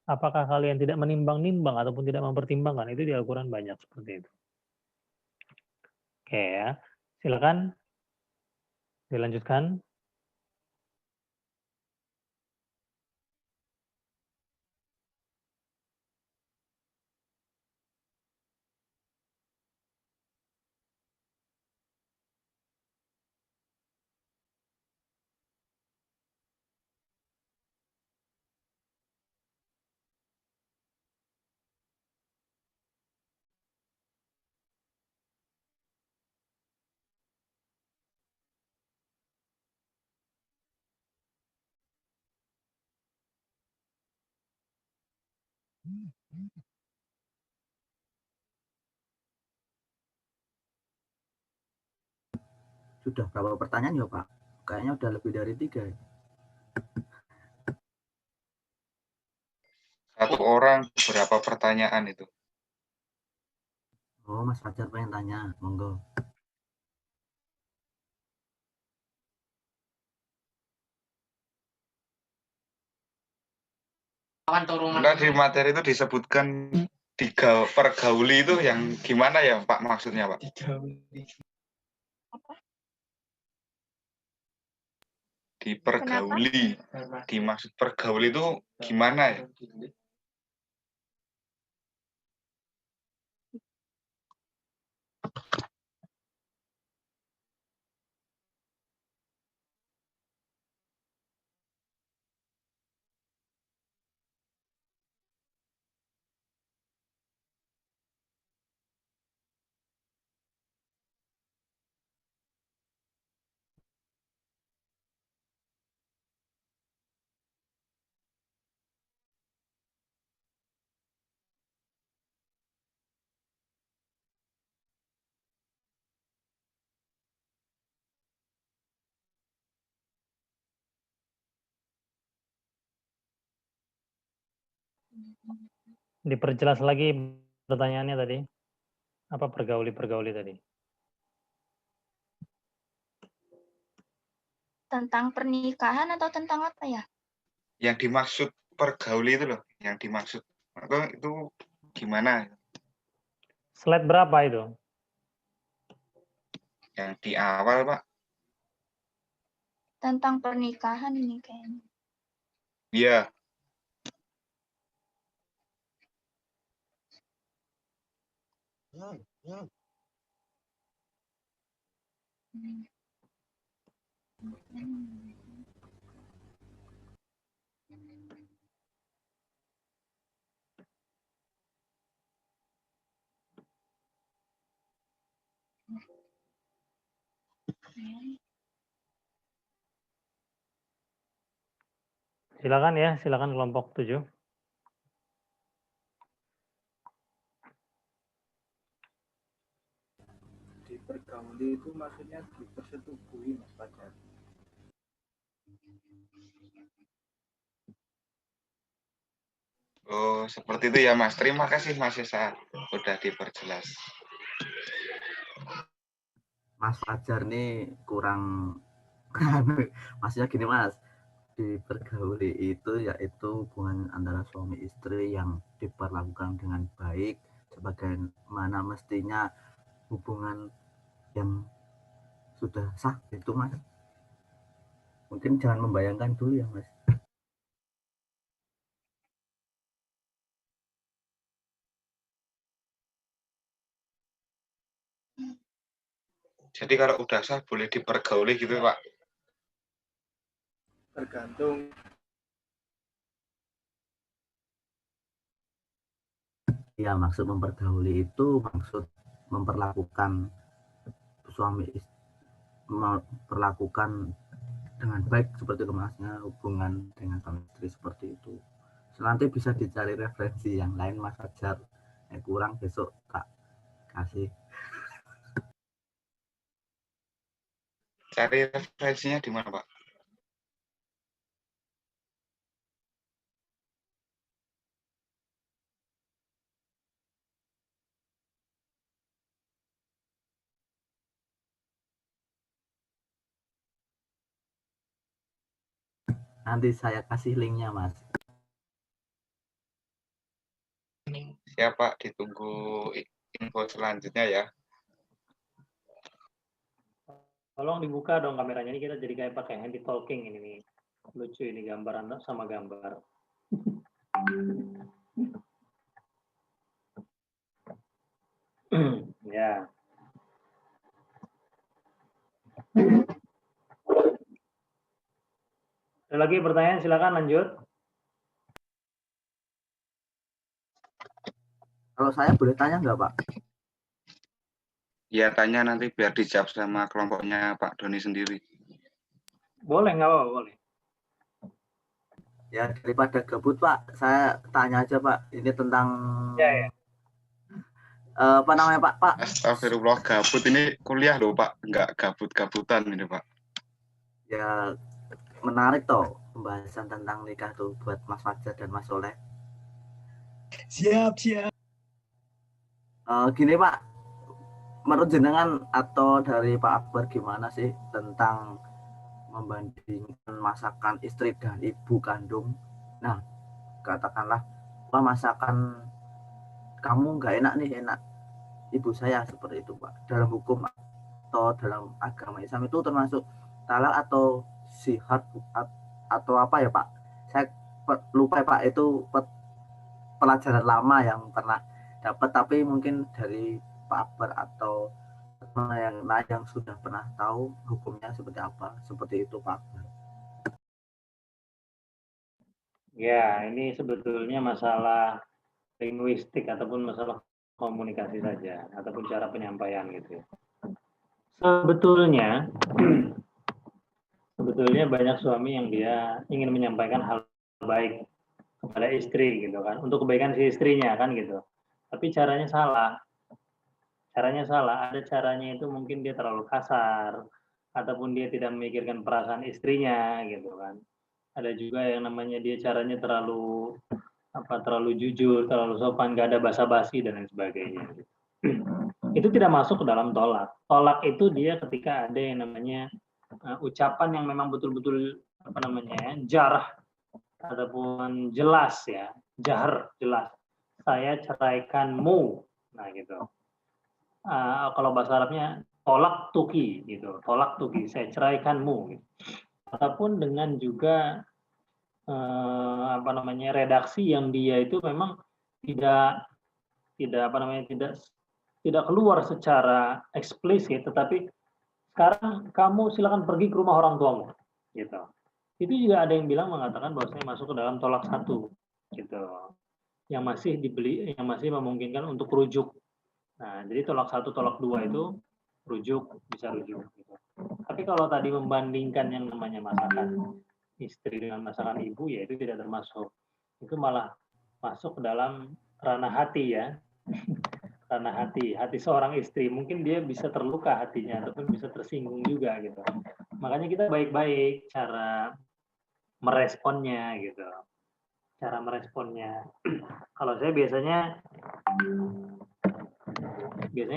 Apakah kalian tidak menimbang-nimbang ataupun tidak mempertimbangkan? Itu di Al-Quran banyak seperti itu. Oke ya, silakan dilanjutkan. Sudah berapa pertanyaan ya Pak? Kayaknya udah lebih dari 3. Satu orang berapa pertanyaan itu? Oh, Mas Fajar pengen tanya, monggo. Enggak, di materi itu disebutkan pergauli itu yang gimana ya Pak maksudnya Pak? Dipergauli. Dimaksud pergauli itu gimana ya? Diperjelas lagi pertanyaannya tadi. Apa pergauli tadi? Tentang pernikahan atau tentang apa ya? Yang dimaksud pergauli itu loh, yang dimaksud. Itu gimana? Slide berapa itu? Yang di awal, Pak. Tentang pernikahan ini kayaknya. Iya. Silakan ya, silakan kelompok 7. Dipergauli itu maksudnya dipersetubuhi, Mas Fajar. Oh, seperti itu ya, Mas. Terima kasih, Mas Yesa. Udah diperjelas. Mas Fajar nih kurang maksudnya gini Mas, dipergauli itu yaitu hubungan antara suami istri yang diperlakukan dengan baik sebagaimana mestinya hubungan yang sudah sah itu Mas. Mungkin jangan membayangkan dulu ya Mas. Jadi kalau udah sah boleh dipergauli gitu, Pak? Tergantung. Ya, maksud mempergauli itu maksud memperlakukan suami istri, memperlakukan dengan baik seperti itu Masnya, hubungan dengan suami istri seperti itu. Nanti bisa dicari referensi yang lain Mas Fajar. Yang kurang besok tak kasih. Cari referensinya di mana, Pak? Nanti saya kasih linknya Mas. Siap, Pak. Ditunggu info selanjutnya ya. Tolong dibuka dong kameranya, ini kita jadi kayak pakai handy talking ini nih. Lucu ini gambaran sama gambar. Ya. Ada lagi pertanyaan, silakan lanjut. Kalau saya boleh tanya nggak Pak? Ya, tanya nanti biar dijawab sama kelompoknya Pak Doni sendiri. Boleh, nggak apa-apa, boleh. Ya, daripada gabut Pak, saya tanya aja Pak. Ini tentang ya. Apa namanya Pak? Astagfirullah, gabut ini kuliah loh Pak, nggak gabut-gabutan ini Pak. Ya, menarik toh pembahasan tentang nikah tuh buat Mas Fajar dan Mas Soleh. Siap. Gini Pak, menurut jenengan atau dari Pak Akbar gimana sih tentang membandingkan masakan istri dan ibu kandung? Nah, katakanlah masakan kamu nggak enak nih, enak ibu saya, seperti itu Pak. Dalam hukum atau dalam agama Islam itu termasuk talak atau sihat atau apa ya Pak? Saya lupa ya Pak, itu pelajaran lama yang pernah dapat, tapi mungkin dari Pak Akbar atau yang lain yang sudah pernah tahu hukumnya seperti apa, seperti itu Pak Akbar. Ya, ini sebetulnya masalah linguistik ataupun masalah komunikasi saja, ataupun cara penyampaian gitu ya. Sebetulnya banyak suami yang dia ingin menyampaikan hal baik kepada istri gitu kan, untuk kebaikan si istrinya kan gitu. Tapi caranya salah. Ada caranya itu mungkin dia terlalu kasar, ataupun dia tidak memikirkan perasaan istrinya gitu kan. Ada juga yang namanya dia caranya terlalu terlalu jujur, terlalu sopan, nggak ada basa-basi dan lain sebagainya. Itu tidak masuk ke dalam tolak. Tolak itu dia ketika ada yang namanya ucapan yang memang betul-betul jarah ataupun jelas ya, jahar jelas. Saya ceraikanmu, nah gitu. Kalau bahasa Arabnya tolak tuki gitu, tolak tuki, saya ceraikanmu. Gitu. Ataupun dengan juga redaksi yang dia itu memang tidak keluar secara eksplisit, tetapi sekarang kamu silakan pergi ke rumah orang tuamu, gitu. Itu juga ada yang mengatakan bahwasanya masuk ke dalam tolak satu, gitu. Yang masih memungkinkan untuk rujuk. Nah, jadi tolak satu, tolak dua itu bisa rujuk. Gitu. Tapi kalau tadi membandingkan yang namanya masakan istri dengan masakan ibu, ya itu tidak termasuk. Itu malah masuk ke dalam ranah hati ya. Ranah hati seorang istri. Mungkin dia bisa terluka hatinya ataupun bisa tersinggung juga gitu. Makanya kita baik-baik cara meresponnya gitu. Cara meresponnya. Kalau saya biasanya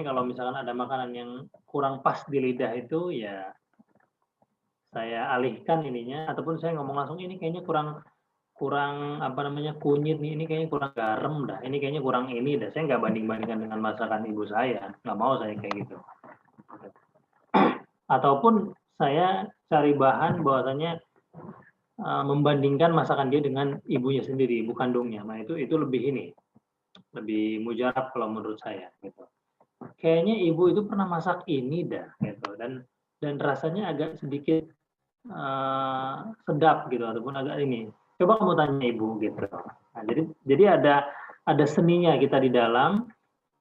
kalau misalkan ada makanan yang kurang pas di lidah itu ya saya alihkan ininya, ataupun saya ngomong langsung, ini kayaknya kurang kunyit nih, ini kayaknya kurang garam dah, ini kayaknya kurang ini dah. Saya nggak banding-bandingkan dengan masakan ibu saya, nggak mau saya kayak gitu. Ataupun saya cari bahan bahwasanya membandingkan masakan dia dengan ibunya sendiri, ibu kandungnya. Nah itu lebih lebih mujarab kalau menurut saya gitu. Kayaknya ibu itu pernah masak ini dah gitu, dan rasanya agak sedikit sedap gitu, ataupun agak ini. Coba kamu tanya ibu gitu. Nah, jadi ada seninya kita di dalam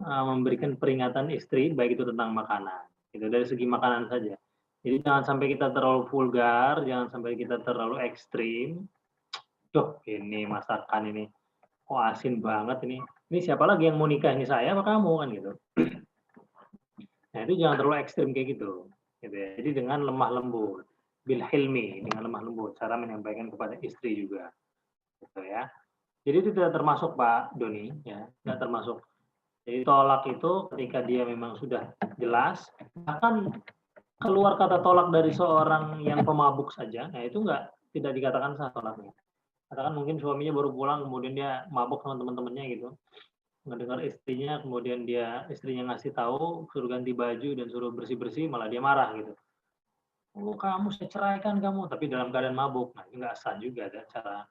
memberikan peringatan istri, baik itu tentang makanan. Gitu, dari segi makanan saja. Jadi jangan sampai kita terlalu vulgar, jangan sampai kita terlalu ekstrim. Ini masakan ini kok asin banget ini. Ini siapa lagi yang mau nikah, ini saya apa kamu kan gitu. Nah itu jangan terlalu ekstrim kayak gitu ya. Jadi dengan lemah lembut, bil hilmi, dengan lemah lembut, cara menyampaikan kepada istri juga, gitu ya. Jadi itu tidak termasuk Pak Doni, ya, tidak termasuk. Jadi tolak itu ketika dia memang sudah jelas, bahkan keluar kata tolak dari seorang yang pemabuk saja, nah itu tidak dikatakan sah tolaknya. Katakan mungkin suaminya baru pulang, kemudian dia mabuk sama teman-temannya gitu, mendengar istrinya, kemudian istrinya ngasih tahu, suruh ganti baju dan suruh bersih-bersih, malah dia marah gitu. Oh kamu, saya ceraikan kamu, tapi dalam keadaan mabuk. Nah ini nggak sah juga ada cara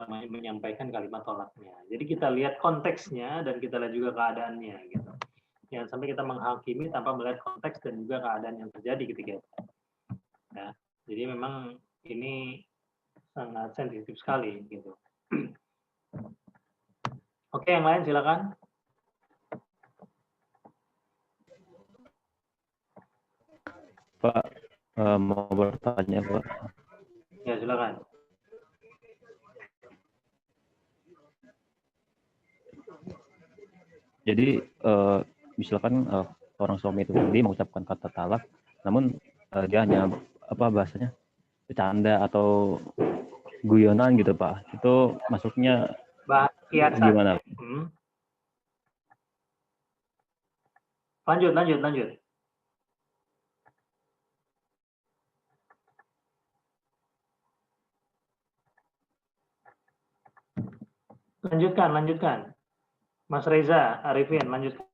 menyampaikan kalimat tolaknya. Jadi kita lihat konteksnya dan kita lihat juga keadaannya gitu. Jangan sampai kita menghakimi tanpa melihat konteks dan juga keadaan yang terjadi ketika itu. Ya, jadi memang ini sangat sensitif sekali gitu. Oke, yang lain silakan. Pak, mau bertanya Pak. Ya silakan. Jadi misalkan orang suami itu tadi mengucapkan kata talak, namun dia hanya bahasanya bercanda atau guyonan gitu Pak. Itu masuknya gimana? Lanjut. Lanjutkan. Mas Reza, Arifin, lanjutkan.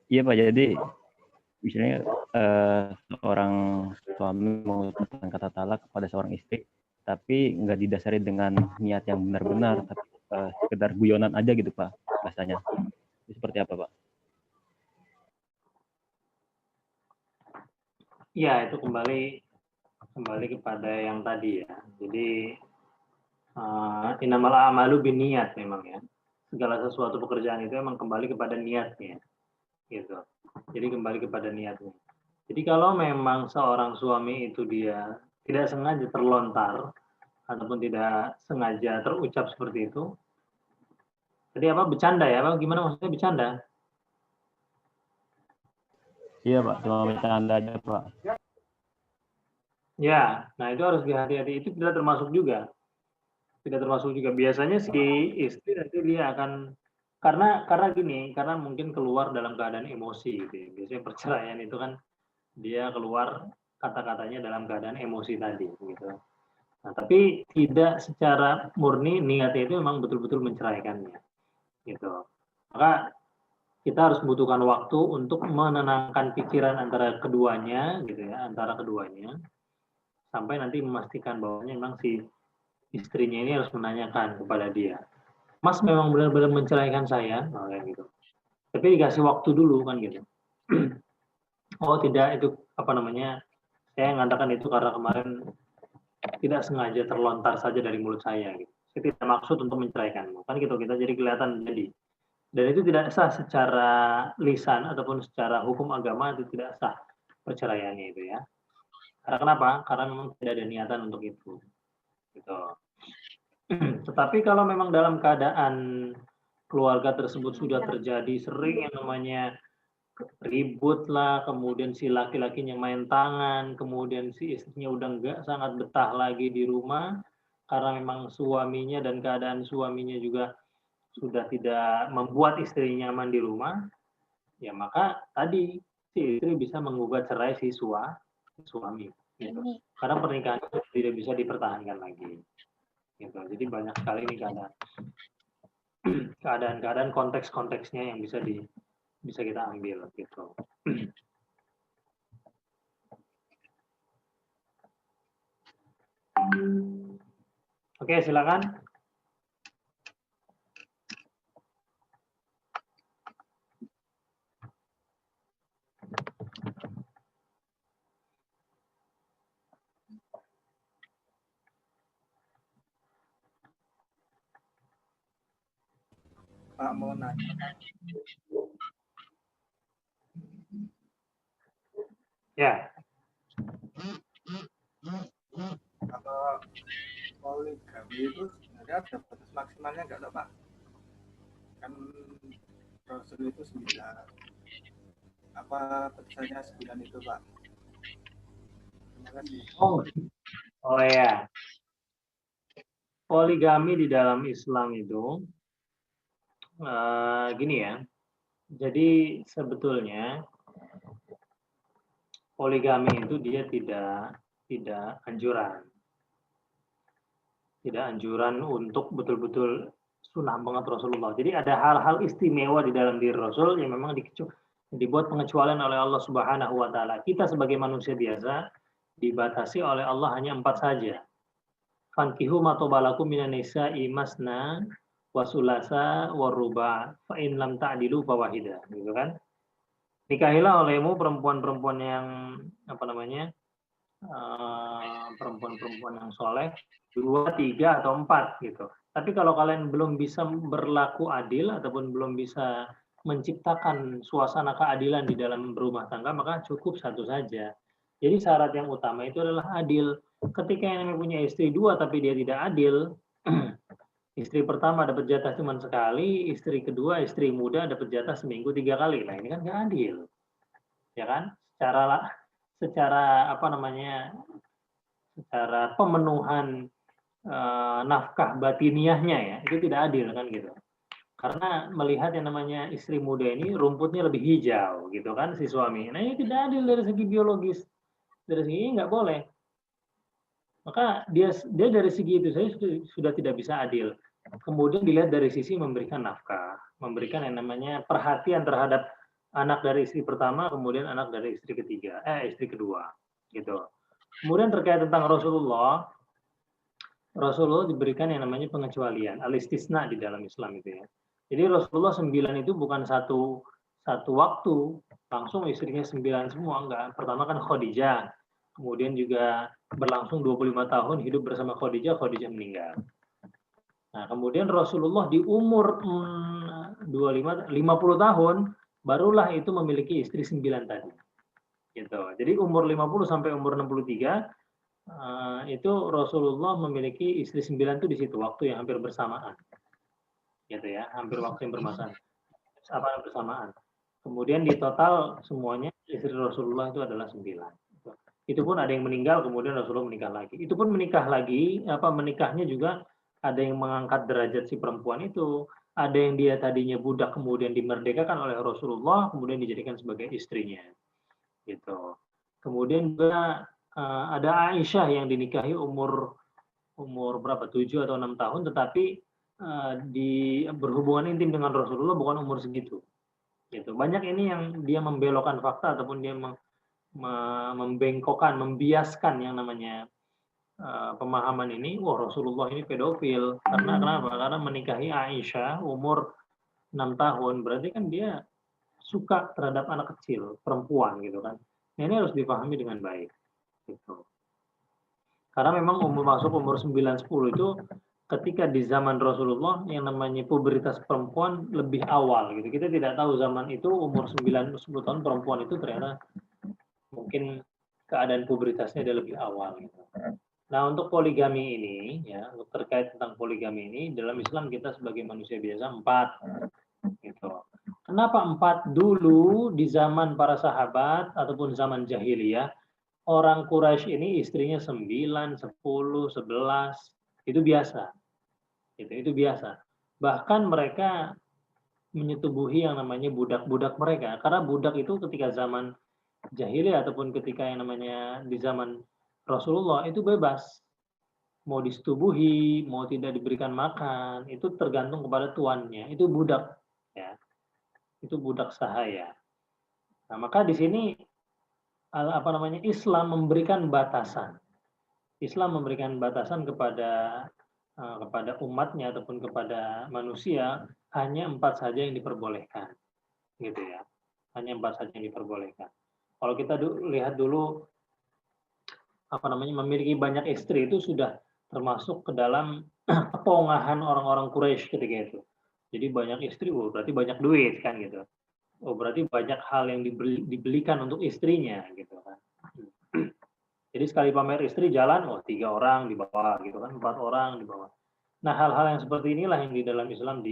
Iya Pak, jadi misalnya seorang suami mengucapkan kata talak kepada seorang istri, tapi nggak didasari dengan niat yang benar-benar, tapi sekedar guyonan aja gitu Pak, bahasanya. Itu seperti apa Pak? Iya, itu kembali kepada yang tadi ya. Jadi innamal a'malu binniyat memang ya. Segala sesuatu pekerjaan itu memang kembali kepada niatnya. Gitu. Jadi kembali kepada niatnya. Jadi kalau memang seorang suami itu dia tidak sengaja terlontar ataupun tidak sengaja terucap seperti itu. Jadi bercanda ya? Gimana maksudnya bercanda? Iya Pak, cuma bercanda aja Pak. Ya, nah itu harus hati-hati. Itu tidak termasuk juga. Tidak termasuk juga. Biasanya si istri nanti dia akan karena gini, karena mungkin keluar dalam keadaan emosi gitu ya. Biasanya perceraian itu kan dia keluar kata-katanya dalam keadaan emosi tadi gitu. Nah, tapi tidak secara murni niatnya itu memang betul-betul menceraikannya gitu. Maka kita harus membutuhkan waktu untuk menenangkan pikiran antara keduanya gitu ya, antara keduanya sampai nanti memastikan bahwa memang si istrinya ini harus menanyakan kepada dia, Mas memang benar-benar menceraikan saya, nah, kayak gitu. Tapi dikasih waktu dulu kan gitu. Oh tidak, itu apa namanya? Saya mengatakan itu karena kemarin tidak sengaja terlontar saja dari mulut saya. Gitu. Saya tidak maksud untuk menceraikanmu, kan gitu. Kita jadi kelihatan jadi. Dan itu tidak sah secara lisan ataupun secara hukum agama itu tidak sah perceraiannya itu ya. Karena kenapa? Karena memang tidak ada niatan untuk itu. Gitu. Tetapi kalau memang dalam keadaan keluarga tersebut sudah terjadi sering yang namanya ribut lah, kemudian si laki-lakinya main tangan, kemudian si istrinya udah enggak sangat betah lagi di rumah, karena memang suaminya dan keadaan suaminya juga sudah tidak membuat istrinya nyaman di rumah, ya maka tadi si istri bisa menggugat cerai si suami. Gitu. Karena pernikahan itu tidak bisa dipertahankan lagi. Gitu. Jadi banyak sekali ini keadaan konteks-konteksnya yang bisa kita ambil gitu. Oke, silakan. Pak mau nanya. Ya. Kalau poligami itu sebenarnya ada batas maksimalnya nggak, Pak? Kan Rasul itu 9. Apa batasannya 9 itu, Pak? Terima kasih. Oh ya. Poligami di dalam Islam itu gini ya. Jadi sebetulnya poligami itu dia tidak anjuran. Tidak anjuran untuk betul-betul sunnah banget Rasulullah. Jadi ada hal-hal istimewa di dalam diri Rasul yang memang dibuat pengecualian oleh Allah Subhanahu wa taala. Kita sebagai manusia biasa dibatasi oleh Allah hanya 4 saja. Fankihu ma tobalakum minan nisa'i masna wa sulasa wa ruba fa in lam ta'dilu fa wahida, gitu kan? Nikahilah olehmu perempuan-perempuan yang apa namanya? Perempuan-perempuan yang soleh 2, 3 atau 4 gitu. Tapi kalau kalian belum bisa berlaku adil ataupun belum bisa menciptakan suasana keadilan di dalam berumah tangga, maka cukup 1 saja. Jadi syarat yang utama itu adalah adil. Ketika yang punya istri 2 tapi dia tidak adil, istri pertama dapat jatah cuma sekali, istri kedua, istri muda dapat jatah seminggu 3 kali. Nah ini kan nggak adil, ya kan? Secara apa namanya? Secara pemenuhan nafkah batiniahnya ya itu tidak adil kan gitu. Karena melihat yang namanya istri muda ini rumputnya lebih hijau gitu kan si suami. Nah ini tidak adil dari segi biologis, dari segi nggak boleh. Maka dia dari segi itu saya sudah tidak bisa adil. Kemudian dilihat dari sisi memberikan nafkah, memberikan yang namanya perhatian terhadap anak dari istri pertama, kemudian anak dari istri kedua, gitu. Kemudian terkait tentang Rasulullah diberikan yang namanya pengecualian, al-istisna di dalam Islam itu ya. Jadi Rasulullah 9 itu bukan satu waktu, langsung istrinya 9 semua, enggak. Pertama kan Khadijah, kemudian juga berlangsung 25 tahun hidup bersama Khadijah meninggal. Nah, kemudian Rasulullah di umur 50 tahun barulah itu memiliki istri 9 tadi. Gitu. Jadi umur 50 sampai umur 63 itu Rasulullah memiliki istri 9 itu di situ waktu yang hampir bersamaan. Gitu ya, hampir waktu yang bersamaan. Kemudian di total semuanya istri Rasulullah itu adalah 9. Itu pun ada yang meninggal, kemudian Rasulullah menikah lagi. Itu pun menikah lagi, menikahnya juga ada yang mengangkat derajat si perempuan itu. Ada yang dia tadinya budak, kemudian dimerdekakan oleh Rasulullah, kemudian dijadikan sebagai istrinya. Gitu. Kemudian juga ada Aisyah yang dinikahi umur berapa, 7 atau 6 tahun, tetapi berhubungan intim dengan Rasulullah bukan umur segitu. Gitu. Banyak ini yang dia membelokkan fakta ataupun dia membengkokkan, membiaskan yang namanya pemahaman ini. Wah, Rasulullah ini pedofil. Karena kenapa? Karena menikahi Aisyah umur 6 tahun, berarti kan dia suka terhadap anak kecil, perempuan gitu kan. Nah, ini harus dipahami dengan baik. Gitu. Karena memang masuk umur 9-10 itu ketika di zaman Rasulullah yang namanya pubertas perempuan lebih awal gitu. Kita tidak tahu zaman itu umur 9-10 tahun perempuan itu ternyata mungkin keadaan pubertasnya dia lebih awal gitu. Nah, untuk poligami ini ya, untuk terkait tentang poligami ini dalam Islam kita sebagai manusia biasa 4 gitu. Kenapa 4? Dulu di zaman para sahabat ataupun zaman jahiliyah, orang Quraisy ini istrinya 9, 10, 11, itu biasa. Itu biasa. Bahkan mereka menyetubuhi yang namanya budak-budak mereka. Karena budak itu ketika zaman jahiliyah ataupun ketika yang namanya di zaman Rasulullah itu bebas. Mau disetubuhi, mau tidak diberikan makan, itu tergantung kepada tuannya. Itu budak, ya. Itu budak sahaya. Nah, maka di sini Islam memberikan batasan. Islam memberikan batasan kepada umatnya ataupun kepada manusia hanya 4 saja yang diperbolehkan, gitu ya. Hanya 4 saja yang diperbolehkan. Kalau kita lihat dulu memiliki banyak istri itu sudah termasuk ke dalam kepongahan orang-orang Quraisy ketika itu. Jadi banyak istri, berarti banyak duit kan gitu. Oh, berarti banyak hal yang dibelikan untuk istrinya gitu kan. Jadi sekali pamer istri jalan, 3 orang dibawa gitu kan, 4 orang dibawa. Nah, hal-hal yang seperti inilah yang di dalam Islam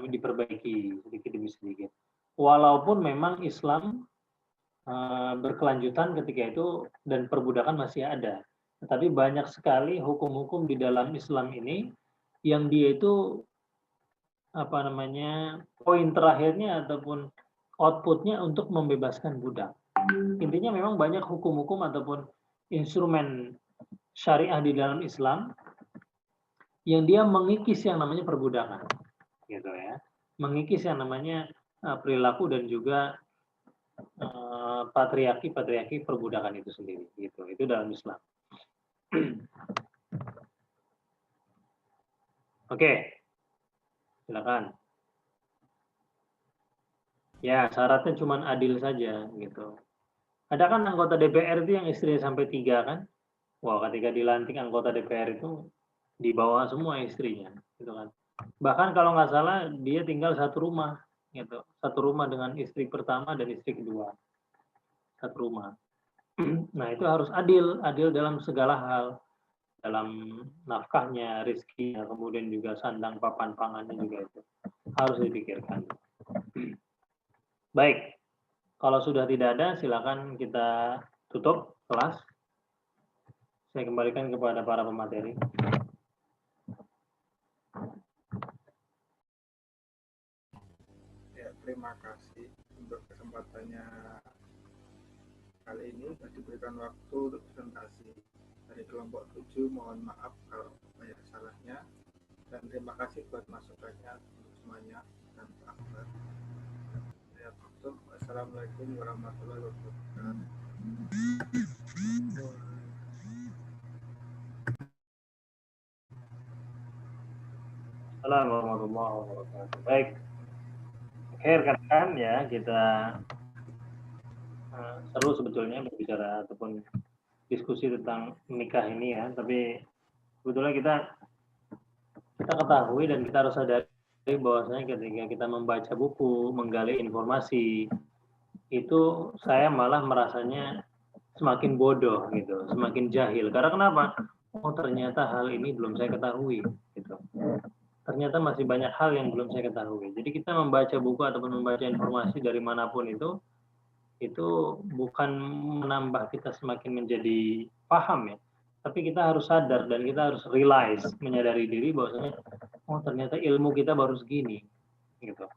diperbaiki sedikit demi sedikit. Walaupun memang Islam berkelanjutan ketika itu dan perbudakan masih ada. Tetapi banyak sekali hukum-hukum di dalam Islam ini yang dia itu poin terakhirnya ataupun outputnya untuk membebaskan budak. Intinya memang banyak hukum-hukum ataupun instrumen syariah di dalam Islam yang dia mengikis yang namanya perbudakan, gitu ya, mengikis yang namanya perilaku dan juga patriarki perbudakan itu sendiri, gitu. Itu dalam Islam. Oke. Silakan. Ya, syaratnya cuma adil saja gitu. Ada kan anggota DPR itu yang istrinya sampai 3 kan? Wah, ketika dilantik anggota DPR itu dibawa semua istrinya, gitu kan. Bahkan kalau nggak salah dia tinggal satu rumah, gitu. Satu rumah dengan istri pertama dan istri kedua. Satu rumah. Nah, itu harus adil dalam segala hal. Dalam nafkahnya, rezekinya, kemudian juga sandang papan pangannya juga itu harus dipikirkan. Baik, kalau sudah tidak ada silakan kita tutup kelas. Saya kembalikan kepada para pemateri. Ya, terima kasih untuk kesempatannya kali ini. Sudah diberikan waktu untuk presentasi. Dari kelompok 7, mohon maaf kalau banyak salahnya, dan terima kasih buat masukannya untuk semuanya, dan akbar. Saya tutup. Wassalamualaikum warahmatullahi wabarakatuh. Assalamualaikum warahmatullahi wabarakatuh. Baik, rekan-rekan ya, kita seru sebetulnya berbicara ataupun diskusi tentang nikah ini ya, tapi sebetulnya kita ketahui dan kita harus sadari bahwasanya ketika kita membaca buku, menggali informasi, itu saya malah merasanya semakin bodoh gitu, semakin jahil. Karena kenapa? Oh, ternyata hal ini belum saya ketahui gitu. Ternyata masih banyak hal yang belum saya ketahui. Jadi kita membaca buku ataupun membaca informasi dari manapun itu itu bukan menambah kita semakin menjadi paham ya, tapi kita harus sadar dan kita harus realize, menyadari diri bahwasanya oh ternyata ilmu kita baru segini gitu.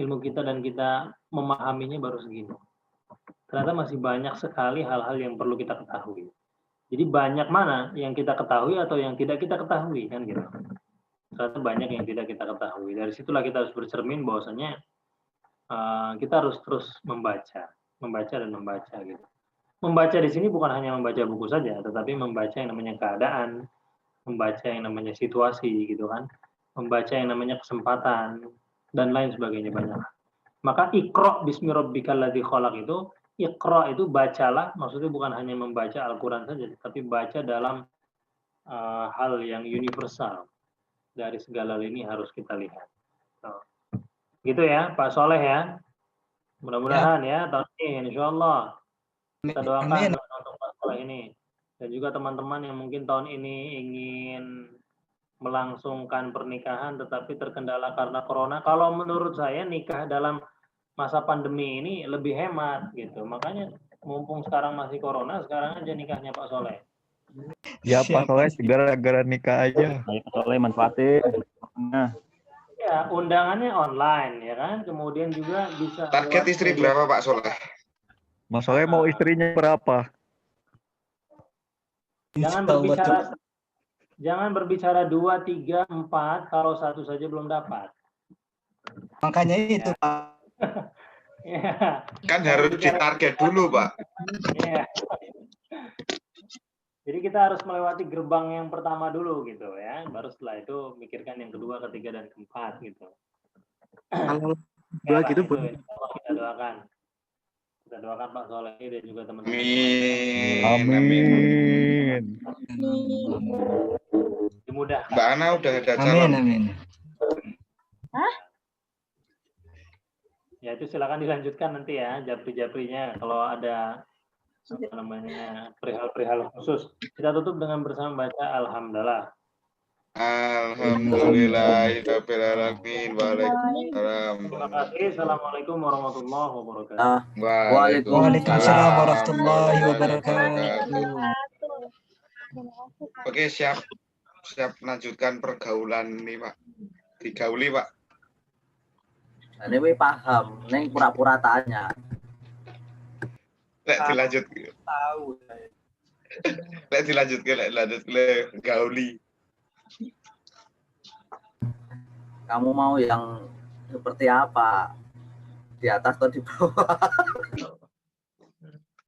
Ilmu kita dan kita memahaminya baru segini. Ternyata masih banyak sekali hal-hal yang perlu kita ketahui. Jadi banyak mana yang kita ketahui atau yang tidak kita ketahui kan gitu. Ternyata banyak yang tidak kita ketahui. Dari situlah kita harus bercermin bahwasanya kita harus terus membaca dan membaca gitu. Membaca di sini bukan hanya membaca buku saja, tetapi membaca yang namanya keadaan, membaca yang namanya situasi gitu kan, membaca yang namanya kesempatan dan lain sebagainya banyak. Maka Iqra bismi rabbikal ladzi khalaq itu, Iqra itu bacalah, maksudnya bukan hanya membaca Al-Qur'an saja, tapi baca dalam hal yang universal. Dari segala lini harus kita lihat. Gitu ya, Pak Soleh ya. Mudah-mudahan ya tahun ini insyaallah kita doakan untuk Pak Soleh ini dan juga teman-teman yang mungkin tahun ini ingin melangsungkan pernikahan tetapi terkendala karena corona. Kalau menurut saya nikah dalam masa pandemi ini lebih hemat gitu. Makanya mumpung sekarang masih corona, sekarang aja nikahnya Pak Soleh. Ya Pak Soleh segera nikah aja. Pak Soleh manfaatin. Nah. Ya, undangannya online ya kan. Kemudian juga bisa target istri berapa Pak Soleh? Mas Soleh mau istrinya berapa? Jangan berbicara 2, 3, 4 kalau satu saja belum dapat. Makanya itu Pak. Ya. Kan harus ditarget dulu Pak. Ya. Jadi kita harus melewati gerbang yang pertama dulu gitu ya, baru setelah itu mikirkan yang kedua, ketiga, dan keempat gitu. Kalau dua gitu Bu. Kita doakan Pak Soleh dan juga teman-teman. Amin. Dimudahkan. Mbak Ana udah ada calon. Amin. Hah? Ya itu silakan dilanjutkan nanti ya, japri-japrinya kalau ada apa namanya perihal-perihal khusus. Kita tutup dengan bersama baca alhamdulillah. Alhamdulillahirabbil alamin. Waalaikumsalam. Terima kasih. Assalamualaikum warahmatullahi wabarakatuh. Waalaikumsalam warahmatullahi wabarakatuh. Oke, siap lanjutkan pergaulan ini Pak. Digauli Pak. Ini paham, neng pura-pura tanya. Dilanjut. Tahu. Lanjut gauli. Kamu mau yang seperti apa? Di atas atau di bawah?